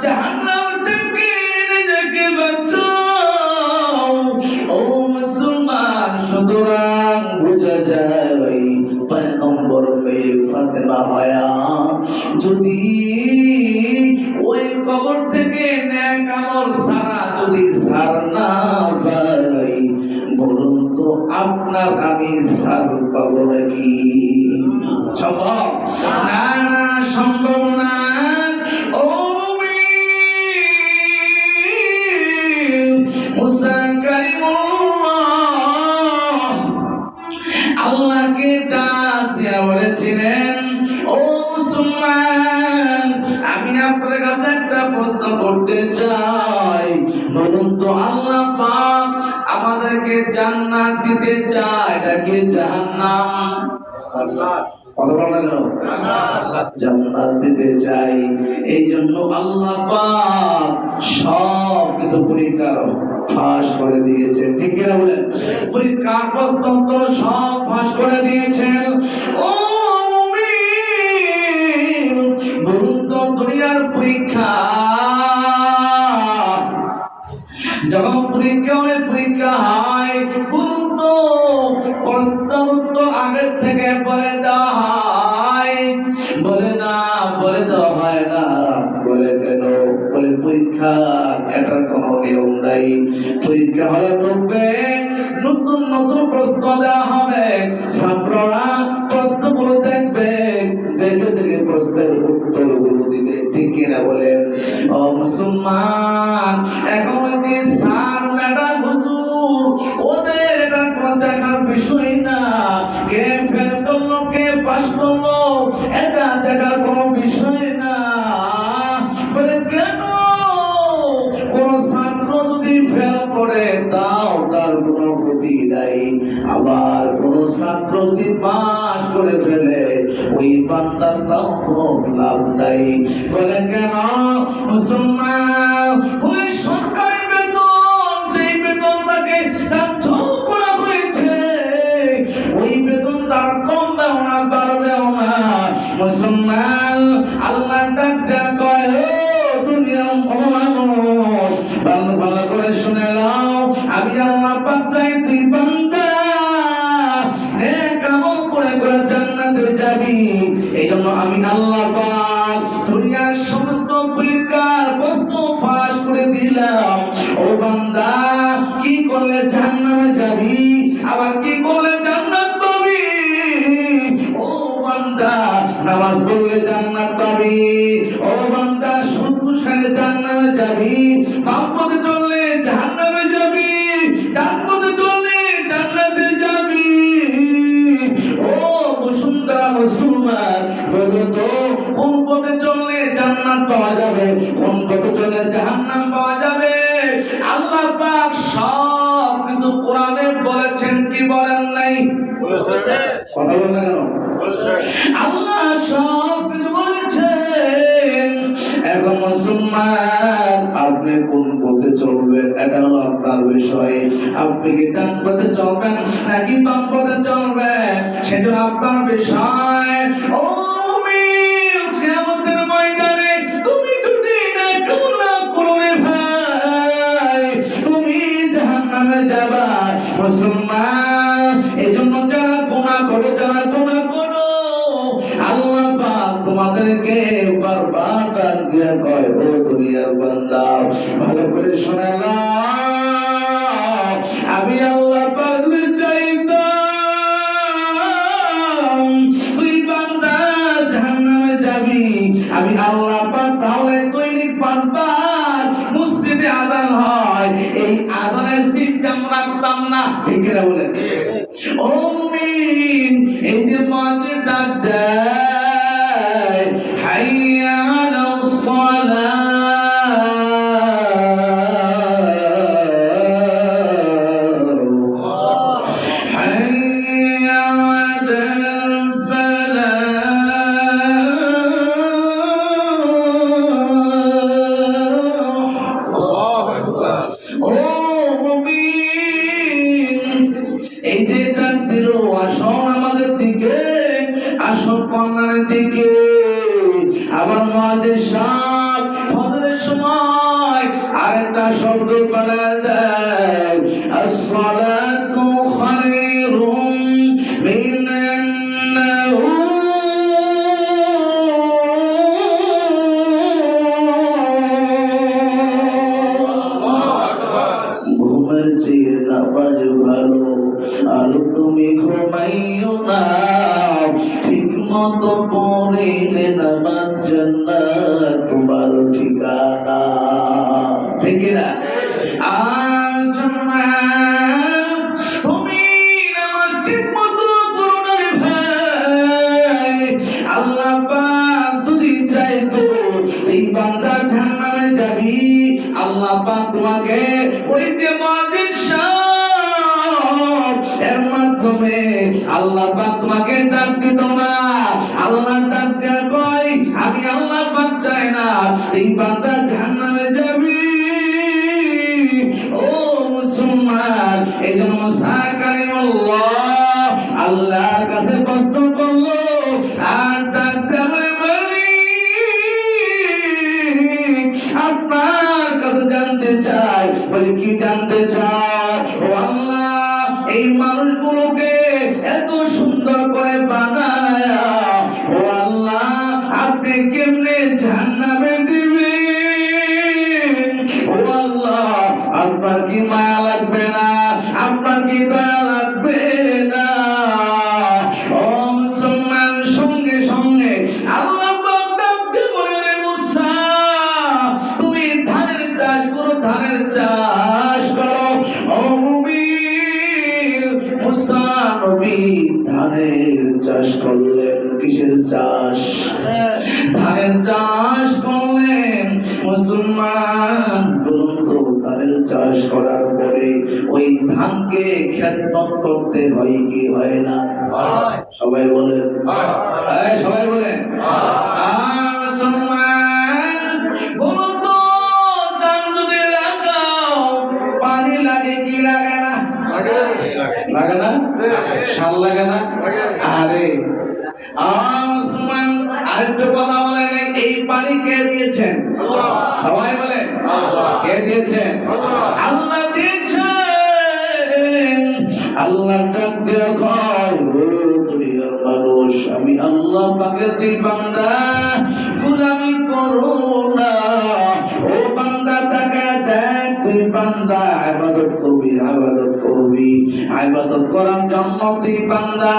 A: জাহান্নাম থেকে নিজেকে বাঁচাও। ও মুসলমান, সুতরাং বোঝা যায় পয়গম্বর মেয়ে ফাতিমা হয়া যদি ওই কবর থেকে নেক আমল যদি সার না পাই, বলুন তো আপনার আমি সার পাবো নাকি? সম্ভব না? না, সম্ভব না। ও মুসা কালিমুল্লাহ আল্লাহকে ডাক দিয়া বলেছিলেন, ও মুসলমান, আমি আপনার কাছে একটা প্রশ্ন করতে চাই। বলুন তো আল্লাহ পাক আমাদেরকে জান্নাত দিতে চায় নাকি জাহান্নাম? জান্নাত দিতে চাই। এই জন্য আল্লাহ পাক সব কিছু পরীক্ষা ফাঁস করে দিয়েছেন। ঠিক কিনা বলেন? পরীক্ষার প্রশ্ন সব ফাঁস করে দিয়েছেন। ও মুমিন, বলুন তো দুনিয়ার পরীক্ষা, যখন পরীক্ষা হয়, বলুন তো প্রশ্ন উত্তর আগের থেকে বলে দেওয়া হয়? বলে না, বলে দেওয়া হয় না। বলে কেন? বলে পরীক্ষা এটার কোনো নিয়ম নাই। পরীক্ষা হলে ঢুকবে, নতুন নতুন প্রশ্ন দেওয়া হবে, ছাত্ররা প্রশ্নগুলো দেখবে, দেখে দেখে প্রশ্নের উত্তরগুলো দিবে। ঠিক কিনা বলেন? ও মুসলমান, এখন যে স্যার ম্যাডাম হুজুর ওদের এটা কোনো দেখার বিষয় না, কে ফেল করলো কে পাস করলো এটা দেখার কোনো বিষয় না। বলে কেন? কোন ছাত্র যদি ফেল করে তাও তার কোনো ক্ষতি নাই, আবার কোন ছাত্র যদি পাস করে ফেলে ওই বান্দার তাও কোনো লাভ নাই। বলে কেন? মুসলমান, ওই সরকারি বেতন, যেই বেতন তাকে তার যোগ করা হয়েছে, ওই বেতন তার কমবেও না বাড়বেও না। মুসলমান, আল্লাহ ডাক দেয়া কয়, ও দুনিয়ার মানুষ, ভালো ভালো করে শুনে নাও, আমি আল্লাহ পাক চাই তুই বান্দা নেক আমল করে করে জান্নাতে যাবি। এই জন্য আমি আল্লাহ পাক দুনিয়ার সমস্ত পরীক্ষার প্রশ্ন ফাঁস করে দিলাম। ও বান্দা, কি করলে জান্নাতে যাবি, আবার কি করলে জান্নাত পাবি? ও বান্দা, নামাজ পড়লে জান্নাত পাবি। ও বান্দা, সুদ খাইলে জান্নাতে যাবি। বাম পথে চললে জাহান্নামে যাবি, ডান পথে চললে জান্নাতে যাবি। ও বসুন্ধরা মুসলমান, বলো তো কোন পথে চললে জান্নাত পাওয়া যাবে, কোন পথে চললে জাহান্নাম পাওয়া যাবে? আল্লাহ পাক সব কিছু কোরআনে বলেছেন কি বলেন নাই? কথা বলেন না কেন? আল্লাহ সব কিছু বলেছেন। এখন মুসলমান, আপনি কোন পথে চলবেন এটা হলো আপনার বিষয়। আপনি কি ডান পথে চলবেন নাকি বাম পথে চলবেন সেটা আপনার বিষয়। ও মুমিন, কিয়ামতের ময়দানে তুমি যদি নেক না করো ভাই, তুমি জাহান্নামে যাবা। মুসলমান, এজন্য যারা গুনাহ করো, যারা গুনাহ করো, আল্লাহ পাক তোমাদেরকে বারবার ডাক দিয়ে কয়, ও দুনিয়ার বান্দা, ভালো করে শুনে নাও, আমি আল্লাহ পাক চাইতাম তুই বান্দা জাহান্নামে যাবি। আমি আল্লাহ পাক তাহলে দৈনিক 5 বার মসজিদে আযান হয়, এই আযানের সিস্টেম রাখতাম না। ঠিক কিনা বলেন? ও মুমিন, এই যে মাঝে ডাক দেয়, হাইয়া আলাস সালাহ, হাইয়া আলাল ফালাহ। আল্লাহু আকবার। ও মুমিন, এই যে ডাক দিল, আসো আমাদের দিকে, আসো কর্নারের দিকে। আবার মুয়াজ্জিন সাহেব ফজরের সময় আরেকটা শব্দ করে দেয়, আসসালাতু খায়রুম মিনান নাওম। ঘুমের চেয়ে নামাজ ভালো। আর তুমি ঘুমাইও না, ঠিক মতো পড়িলে নামাজ জান্নাত তোমার ঠিকানা। ঠিক না? আর তুমি নামাজ ঠিক মতো পড়ো না রে ভাই, আল্লাহ পাক যদি চাইতো এই বান্দা জান্নাতে যাবি, আল্লাহ পাক তোমাকে ওই যে মুয়াজ্জিন সাহেব এর মাধ্যমে আল্লাহ পাক তোমাকে ডাক দিত না। আল্লাহ ডাক দেয়া কয়, আমি আল্লাহ পাক চাই না এই বান্দা জান্নাতে যাবি। ও মুসলমান, এই জন্য মুসা কালিমুল্লাহ আল্লাহর কাছে প্রশ্ন করলো আর ডাক দেবে বলি, আপনার কাছে জানতে চাই। বলে কি জানতে চাই? ও আল্লাহ, এই মানুষগুলোকে এত সুন্দর করে বানায়া ও আল্লাহ আপনি কেমনে জান্নাতে দিবেন? ও আল্লাহ, আপনার কি মায়া লাগবে না? আপনার কি দয়া লাগবে না? ও মুসলমান, সঙ্গে সঙ্গে আল্লাহ পাক ডাকতে বলে, রে মুসা, তুমি ধানের চাষ করো, ধানের চাষ করো। ও মুমিন, মুসা নবী ধানের চাষ করলেন। কিসের চাষ? ধানের চাষ করলেন। মুসলমান, ধানের চাষ করার পরে ওই ধানকে খেদমত করতে হয় কি হয় না? সবাই বলেন, সবাই বলেন। মুসলমান, বলো তো, ধান যদি লাগাও পানি লাগে কি লাগে না? লাগে না? সার লাগে না? আরে মুসলমান, আরেকটা কথা বলেন, এই পানি কে দিয়েছেন? সবাই বলেন, কে দিয়েছেন? আল্লাহ দিয়েছেন। আল্লাহ ডাক দিয়ে কয়, ও দুনিয়ার মানুষ, আমি আল্লাহ পাকের তুই বান্দা, গোলামি করো না। ও বান্দা, তাকায় দেখ, তুই বান্দা ইবাদত করবি, ইবাদত করবি, ইবাদত করার জন্য তুই বান্দা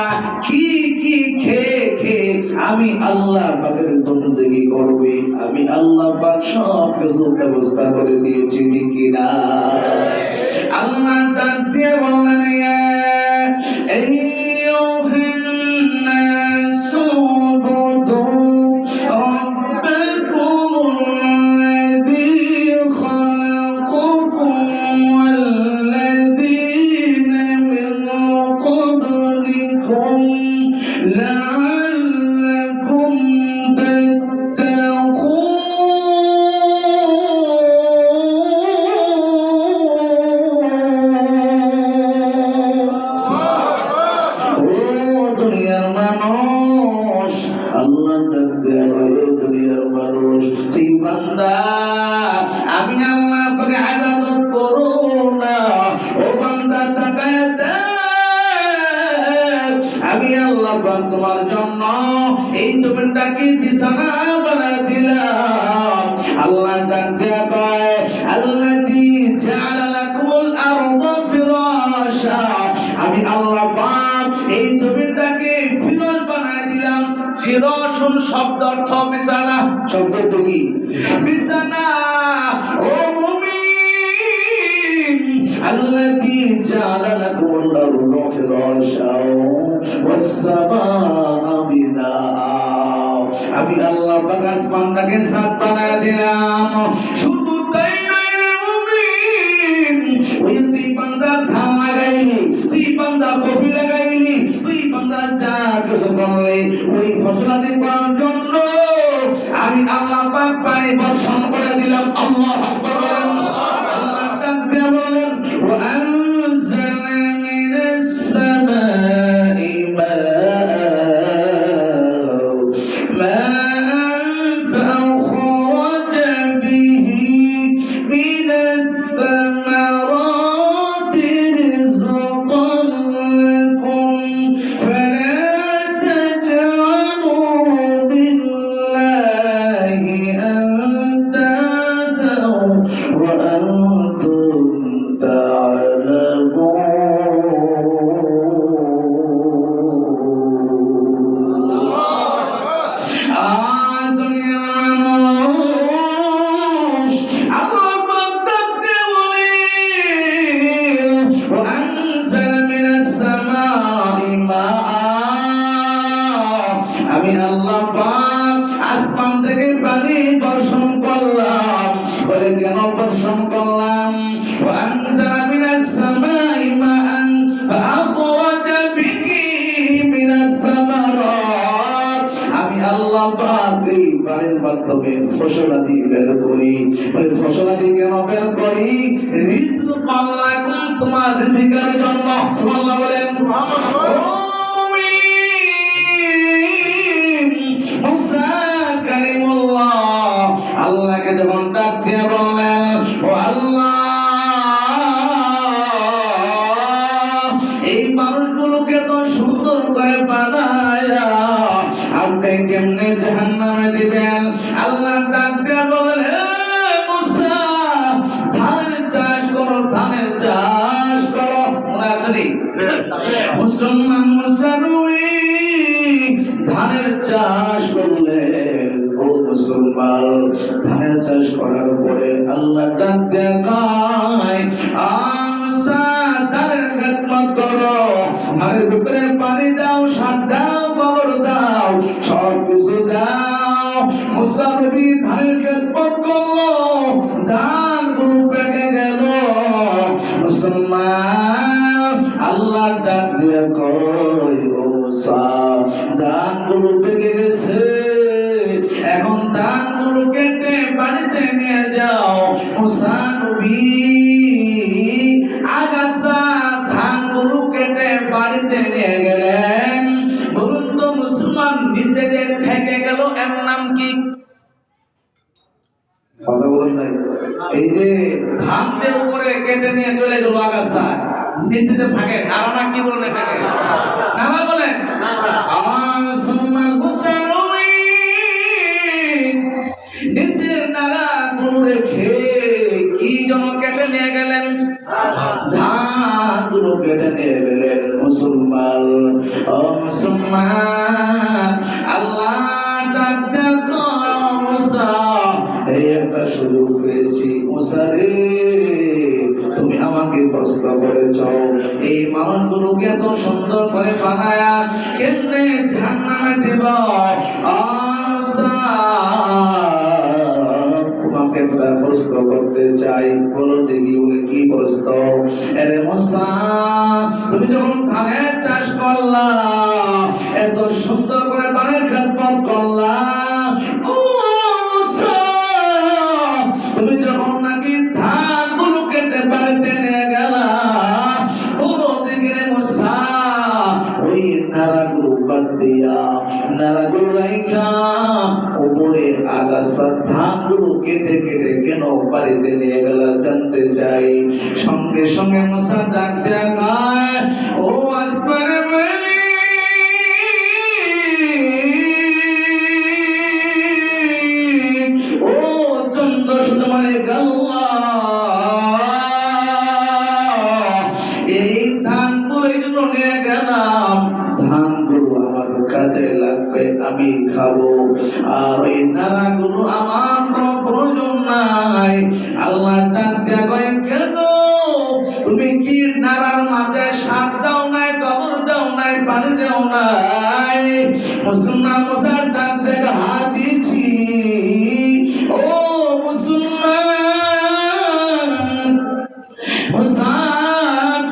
A: কি কি খেয়ে খেয়ে আমি আল্লাহ পাকের বন্দেগী করবি। আমি আল্লাহ পাক সব কিছু ব্যবস্থা করে দিয়েছি, ঠিক না? আল্লাহ ডাক দিয়ে বললেন, আমি আল্লাহ পাকে ইবাদত করো না। ও বান্দা, তাকায় দেখ, আমি আল্লাহ পাক তোমার জন্য এই জমিনটাকে বিছানা বানায় দিলাম। আল্লাহ ডাক দেয়া কয়, আল্লাযী জাআলা লাকুমুল আরদা ফিরাশা, আমি আল্লাহ পাক এই জমিনটাকে ফিরাশ বানায় দিলাম। ফিরাশুন শব্দ অর্থ বিছানা। শব্দ কি? বিছানা। ও মুমিন, আল্লাযী জাআলা লাকুমুল আরদা ফিরাশা ওয়াস সামাআ বিনাআ, আমি আল্লাহ পাক আসমানটাকে ছাদ বানায় দিলাম। শুধু তাই নয় রে মুমিন, ওই তুই বান্দা ধান লাগাইলি, তুই বান্দা কফি লাগাইলি, তুই বান্দা যা কিছু করলি, ওই ফসলাদি করার জন্য আমি আল্লাহ পাক পানি বর্ষণ করে দিলাম। আল্লাহু আকবার। আল্লাহ ডাক দিয়ে বলেন, ওয়া আনজালনা মিনাস সামাই মাআন ফাখরাজা বিহি মিনাস সামারাতি রিজকান লাকুম ফালা তাজআলু বিল্লাহি আনদাদা বর্ষণ করলাম ওয়ানজালা মিনাস সামাই মাআন ফাআখরাজা বিহি মিনাত সামারাত আমি আল্লাহ পাক এই পানির মাধ্যমে ফসলাদি বের করি ওই ফসলাদি কেন বের করি রিজকাল লাকুম তোমার রিজিকের জন্য সুবহানাল্লাহ বলেন মুসা কালিমুল্লাহ আল্লাহকে যখন ডাক দিয়ে বললেন ও আল্লাহ এই মানুষগুলোকে তো সুন্দর করে বানায়া আপনি কেমনে জাহান্নামে দিবেন আল্লাহ ডাক দিয়ে বললেন হে মুসা ধানের চাষ করো ধানের চাষ করো মনে আসেনি মুসলমান মুসানুই ধানের চাষ করলেন ও মুসলমান ধানের চাষ করার পরে আল্লাহ ডাক দেখায় আমসা ধানের খেদমত করো ধানের ভিতরে পানি দাও সার দাও গোবর দাও সব কিছু দাও মুসা নবী ধানের খেদমত করলো ধান গুলো পেকে গেল মুসলমান আল্লাহ ডাক দিয়ে কয় ও মুসা ধানগুলো পেকে গেছে এখন ধানগুলো কেটে বাড়িতে নিয়ে যাও মুসা নবী আগাছা ধানগুলো কেটে বাড়িতে নিয়ে গেলেন বলুন তো মুসলমান নিচে যে থেকে গেল এর নাম কি কথা বলেন নাই এই যে ধান যে উপরে কেটে নিয়ে চলে গেল আগাছা নিচেতে থাকে নারানা কি বলেন এটাকে নারা বলেন আমার মুসলমান মুসানুই নিচের নারা গুলো রেখে কি যেন কেটে নিয়ে গেলেন ধান গুলো কেটে নিয়ে গেলেন মুসলমান ও মুসলমান আল্লাহ এই একটা সুযোগ পেয়েছি মুসা রে তুমি আমাকে প্রশ্ন করেছ এই মানুষগুলোকে এত সুন্দর করে বানায়া কেমনে জাহান্নামে দেব তোমাকে প্রশ্ন করতে চাই বলো দেখি বলে কি প্রশ্ন আরে মুসা তুমি যখন ধানের চাষ করলা এত সুন্দর করে ধানের খেদমত করলা তুমি যখন নাকি ধান গুলো কেটে বাড়িতে নিয়ে গেলা পুরো দিকে মুসা ওই নারাগুলো বাদ দিয়া নারাগুলো রাইখা উপরে আগাছা ধান গুলো কেটে কেটে কেন বাড়িতে নিয়ে গেল জানতে চাই সঙ্গে সঙ্গে মুসা ডাক দেয়া গায় ও আসমানের মালিক এই ধানগুলো এই জন্য নিয়ে গেলাম ধানগুলো আমার কাজে লাগবে আমি খাবো আর ওই নারাগুলো আমার কোনো প্রয়োজন নাই আল্লাহ ডাক দেয়া কয় কেন তুমি কি নারার মাঝে সার দাও নাই গোবর দাও নাই পানি দাও নাই মুসলমান মুসা ডাক দেয়া হাত দিয়েছি ও মুসলমান মুসা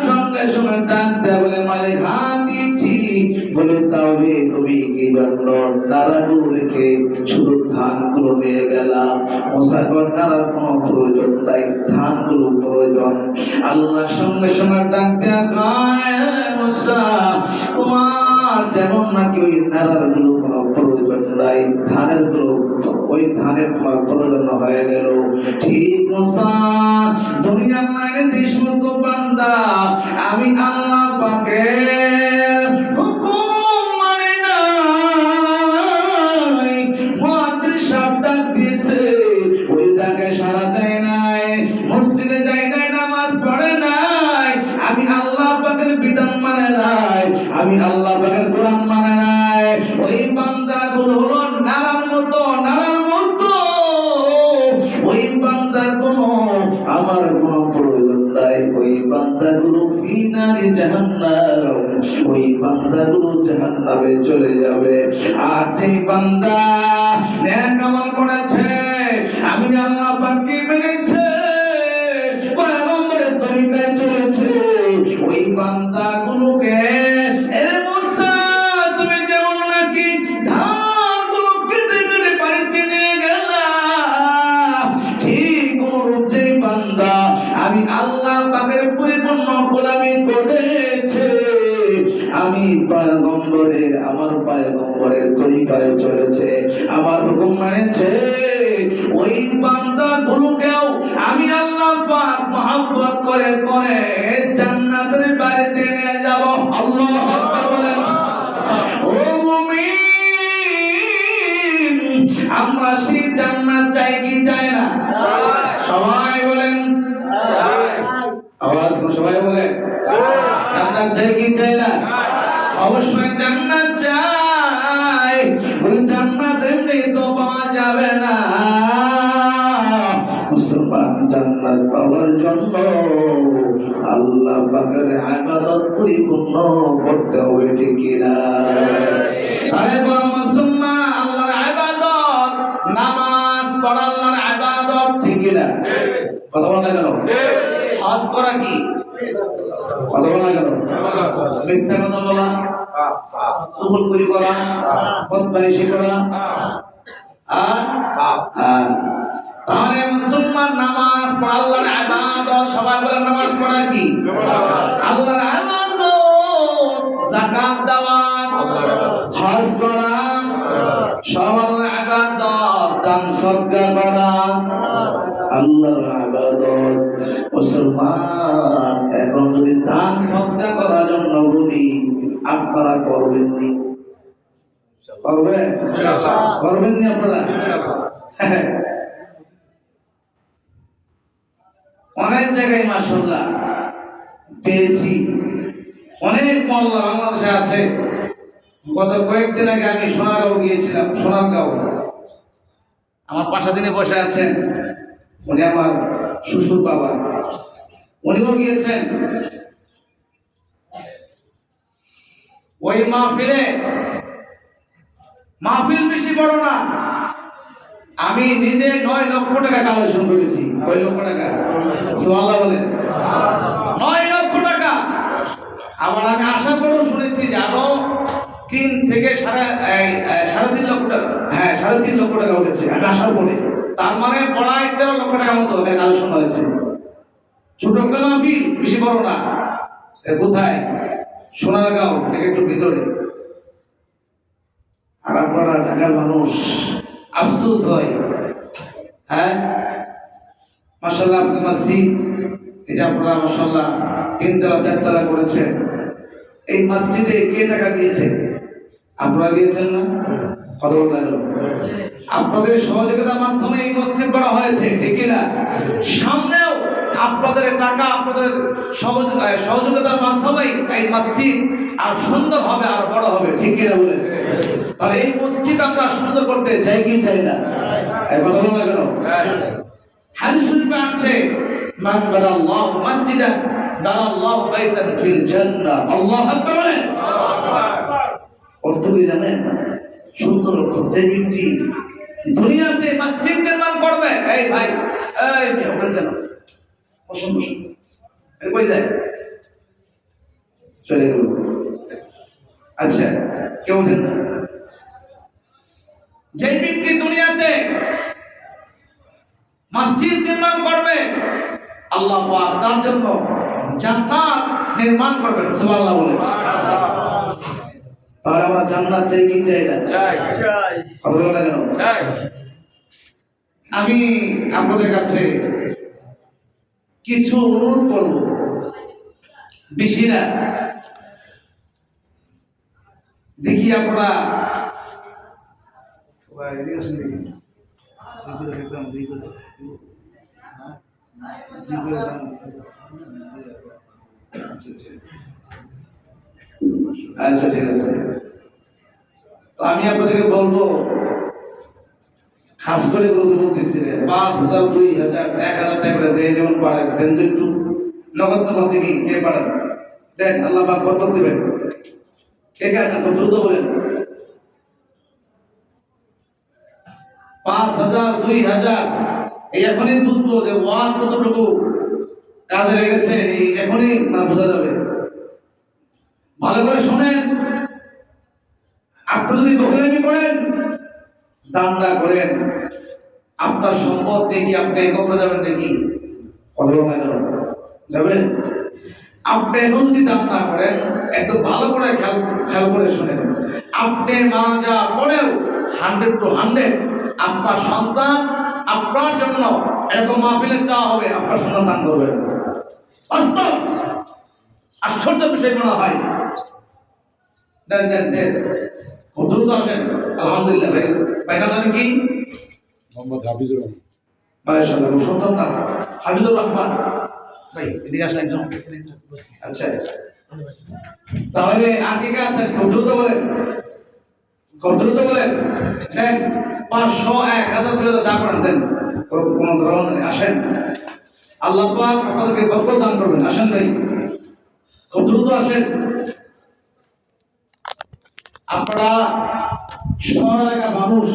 A: সঙ্গে সঙ্গে ডাক দেয়া বলে মালিক হাত দিয়েছি বলে তাহলে তুমি কি জন্য নারাগুলো রেখে শুধু ধানগুলো নিয়ে গেলা মুসা নারার কোনো প্রয়োজন নাই ধানগুলো প্রয়োজন আল্লাহ সঙ্গে সঙ্গে ডাক দেয়া কয় মুসা তোমার যেমন নাকি ওই নারাগুলো কোনো প্রয়োজন নাই ধানের গুলো ওই ধানের প্রয়োজন হয়ে গেল ঠিক মুসা দুনিয়ার মায়ের দেশ মতো বান্দা আমি আল্লাহ পাকের হুকুম মানে নাই মাত্র সাবধান দিয়েছে ওই ডাকে সারা দেয় নাই মসজিদে যায় নাই নামাজ পড়ে নাই আমি আল্লাহ পাকের বিধান মানে নাই আমি আল্লাহ পাকের কোরআন মানে নাই ওই বান্দাগুলো হলো নারার মতো ওই বান্দার কোনো আমার কোনো প্রয়োজন নাই ওই বান্দাগুলো ফিনারি জাহান্নাম ওই বান্দাগুলো জাহান্নামে চলে যাবে আর যে বান্দা নেক আমল করেছে আমি আল্লাহ পাককে মেনেছে তরিকায় চলেছে ওই বান্দাগুলোকে এর মুসা তুমি যেমন নাকি ধানগুলো কেটে কেটে বাড়িতে নিয়ে গেলা ঠিক অনুরূপ যে বান্দা আমি আল্লাহ পাকের পরিপূর্ণ গোলামি করেছে আমি পয়গম্বরের আমার পয়গম্বরের তরিকায় চলেছে আমার হুকুম মানেছে ওই বান্দাগুলোকেও আমি আল্লাহ পাক মহব্বত করে করে জান্নাতের বাড়িতে নিয়ে যাব আল্লাহু আকবার বলেন ও মুমিন আমরা সেই জান্নাত চাই কি চাই না সবাই বলেন আওয়াজ করে সবাই বলেন জান্নাত চাই কি চাই না অবশ্যই জান্নাত চাই ওই জান্নাত এমনি তো পাওয়া যাবে না মুসলমান জান্নাত পাওয়ার জন্য আল্লাহ পাকের ইবাদত পরিপূর্ণ করতে হবে ঠিক কি না আরে বল মুসলমান আল্লাহর ইবাদত নামাজ পড়া আল্লাহর ইবাদত ঠিক কি না কথা বলা গেল হজ করা কি কথা বলা গেল মিথ্যা কথা বলা চুগলখড়ি করা বদমাইশি করা আর তাহলে মুসলমান নামাজ পড়া আল্লাহর ইবাদত সবাই বলেন নামাজ পড়া কি আল্লাহর ইবাদত যাকাত দেওয়া হজ করা সব আল্লাহর ইবাদত দান সদকা করা আল্লাহর ইবাদত মুসলমান এখন যদি দান সদকা করার জন্য বলি আপনারা করবেন নি করবেন নি আপনারা অনেক জায়গায় মাশাআল্লাহ পেয়েছি অনেক মহল্লা বাংলাদেশে আছে গত কয়েকদিন আগে আমি সোনারগাঁও গিয়েছিলাম সোনারগাঁও আমার পাশে যিনি বসে আছেন উনি আমার শ্বশুর বাবা উনিও গিয়েছেন ওই মাহফিল বেশি বড় না আমি নিজে 9 লক্ষ টাকা কালেকশন করেছি 9 লক্ষ টাকা সুবহানাল্লাহ বলেন 9 লক্ষ টাকা আবার আমি আশা করেও শুনেছি যে আরো 3 থেকে সাড়ে 3 লক্ষ টাকা হ্যাঁ 3.5 লক্ষ টাকা উঠেছে আমি আশা করি তার মানে প্রায় 13 লক্ষ টাকার মতো কালেকশন হয়েছে ছোট মাহফিল বেশি বড় না কোথায় সোনারগাঁও থেকে একটু ভিতরে আর আপনারা ঢাকার মানুষ আফসোস হয় হ্যাঁ মাশাআল্লাহ আপনার মসজিদ এটা আপনারা মাশাআল্লাহ 3 তলা 4 তলা করেছেন এই মসজিদে কে টাকা দিয়েছে আপনারা দিয়েছেন না কত বলা গেল আপনাদের সহযোগিতার মাধ্যমে এই মসজিদ করা হয়েছে ঠিক না সামনেও আপনাদের টাকা আপনাদের সহযোগিতার মাধ্যমে এই মসজিদ আর সুন্দর হবে আর বড় হবে ঠিক কিনা বলেন তাহলে এই মসজিদ আমরা সুন্দর করতে চাই কি চাই না এই কথা বলা গেল হাদিস শরীফে আসছে মান বানাল্লাহু মসজিদান বানাল্লাহু বাইতান ফিল জান্নাহ আল্লাহু আকবার বলেন অর্থ কি জানেন সুন্দর অর্থ যে ব্যক্তি দুনিয়াতে মসজিদ নির্মাণ করবে এই ভাই এই ওখানে কেন বসুন বসুন কই যায় চলে গেল আচ্ছা কেউ দেন না যে ব্যক্তি দুনিয়াতে মসজিদ নির্মাণ করবে আল্লাহ পাক তার জন্য জান্নাত নির্মাণ করবেন সুবহানাল্লাহ বলে তাহলে আমরা জান্নাত চাই কি চাই না চাই কথা বলা কেন চাই আমি আপনাদের কাছে কিছু অনুরোধ করব বেশি না দেখি আপনারা আচ্ছা ঠিক আছে তো আমি আপনাদেরকে বলবো খাস করে বলতেছি 5,000 2,000 1,000 টাকা করে যে যেমন পারেন দেন তো একটু নগদ নগদ দেখি কে পারেন দেন আল্লাহ পাক বরকত দিবেন কে কে আছেন তো দ্রুত বলেন 5,000 2,000 এই এখনই বুঝবো যে ওয়াজ কতটুকু কাজে লেগেছে, এখনই না বোঝা যাবে। ভালো করে শোনেন, আপনি যদি বকরামি করেন, দান না করেন, আপনার সম্পদ দিয়ে কি আপনি কবরে যাবেন নাকি? যাবেন? আপনি এখন যদি দান না করেন, একটু ভালো করে খেয়াল করে শোনেন, আপনি মারা যাওয়ার পরেও 100 to 100 আপনার সন্তান আপনার জন্য এরকম মাহফিলে চাওয়া হবে, আপনার সন্তান দান করবেন। বাস্তব আশ্চর্য বিষয় মনে হয়। দেন দেন দেন, খুব দ্রুত আসেন। আলহামদুলিল্লাহ। ভাই ভাইটার নাম কি?
B: মোহাম্মদ হাফিজুর রহমান।
A: মাশাআল্লাহ, খুব সুন্দর নাম, হাফিজুর রহমান। ভাই এদিকে আসেন একজন। আচ্ছা, তাহলে আর কে কে আছেন? খুব দ্রুত বলেন, খুব দ্রুত বলেন। দেন 500, 1000, 2000 যা করেন দেন, কোনো ধরনের নেই। আসেন, আল্লাহ পাক আপনাদেরকে বরকত দান করবেন। আসেন ভাই, খুব দ্রুত আসেন। আপনারা শহর এলাকার মানুষ,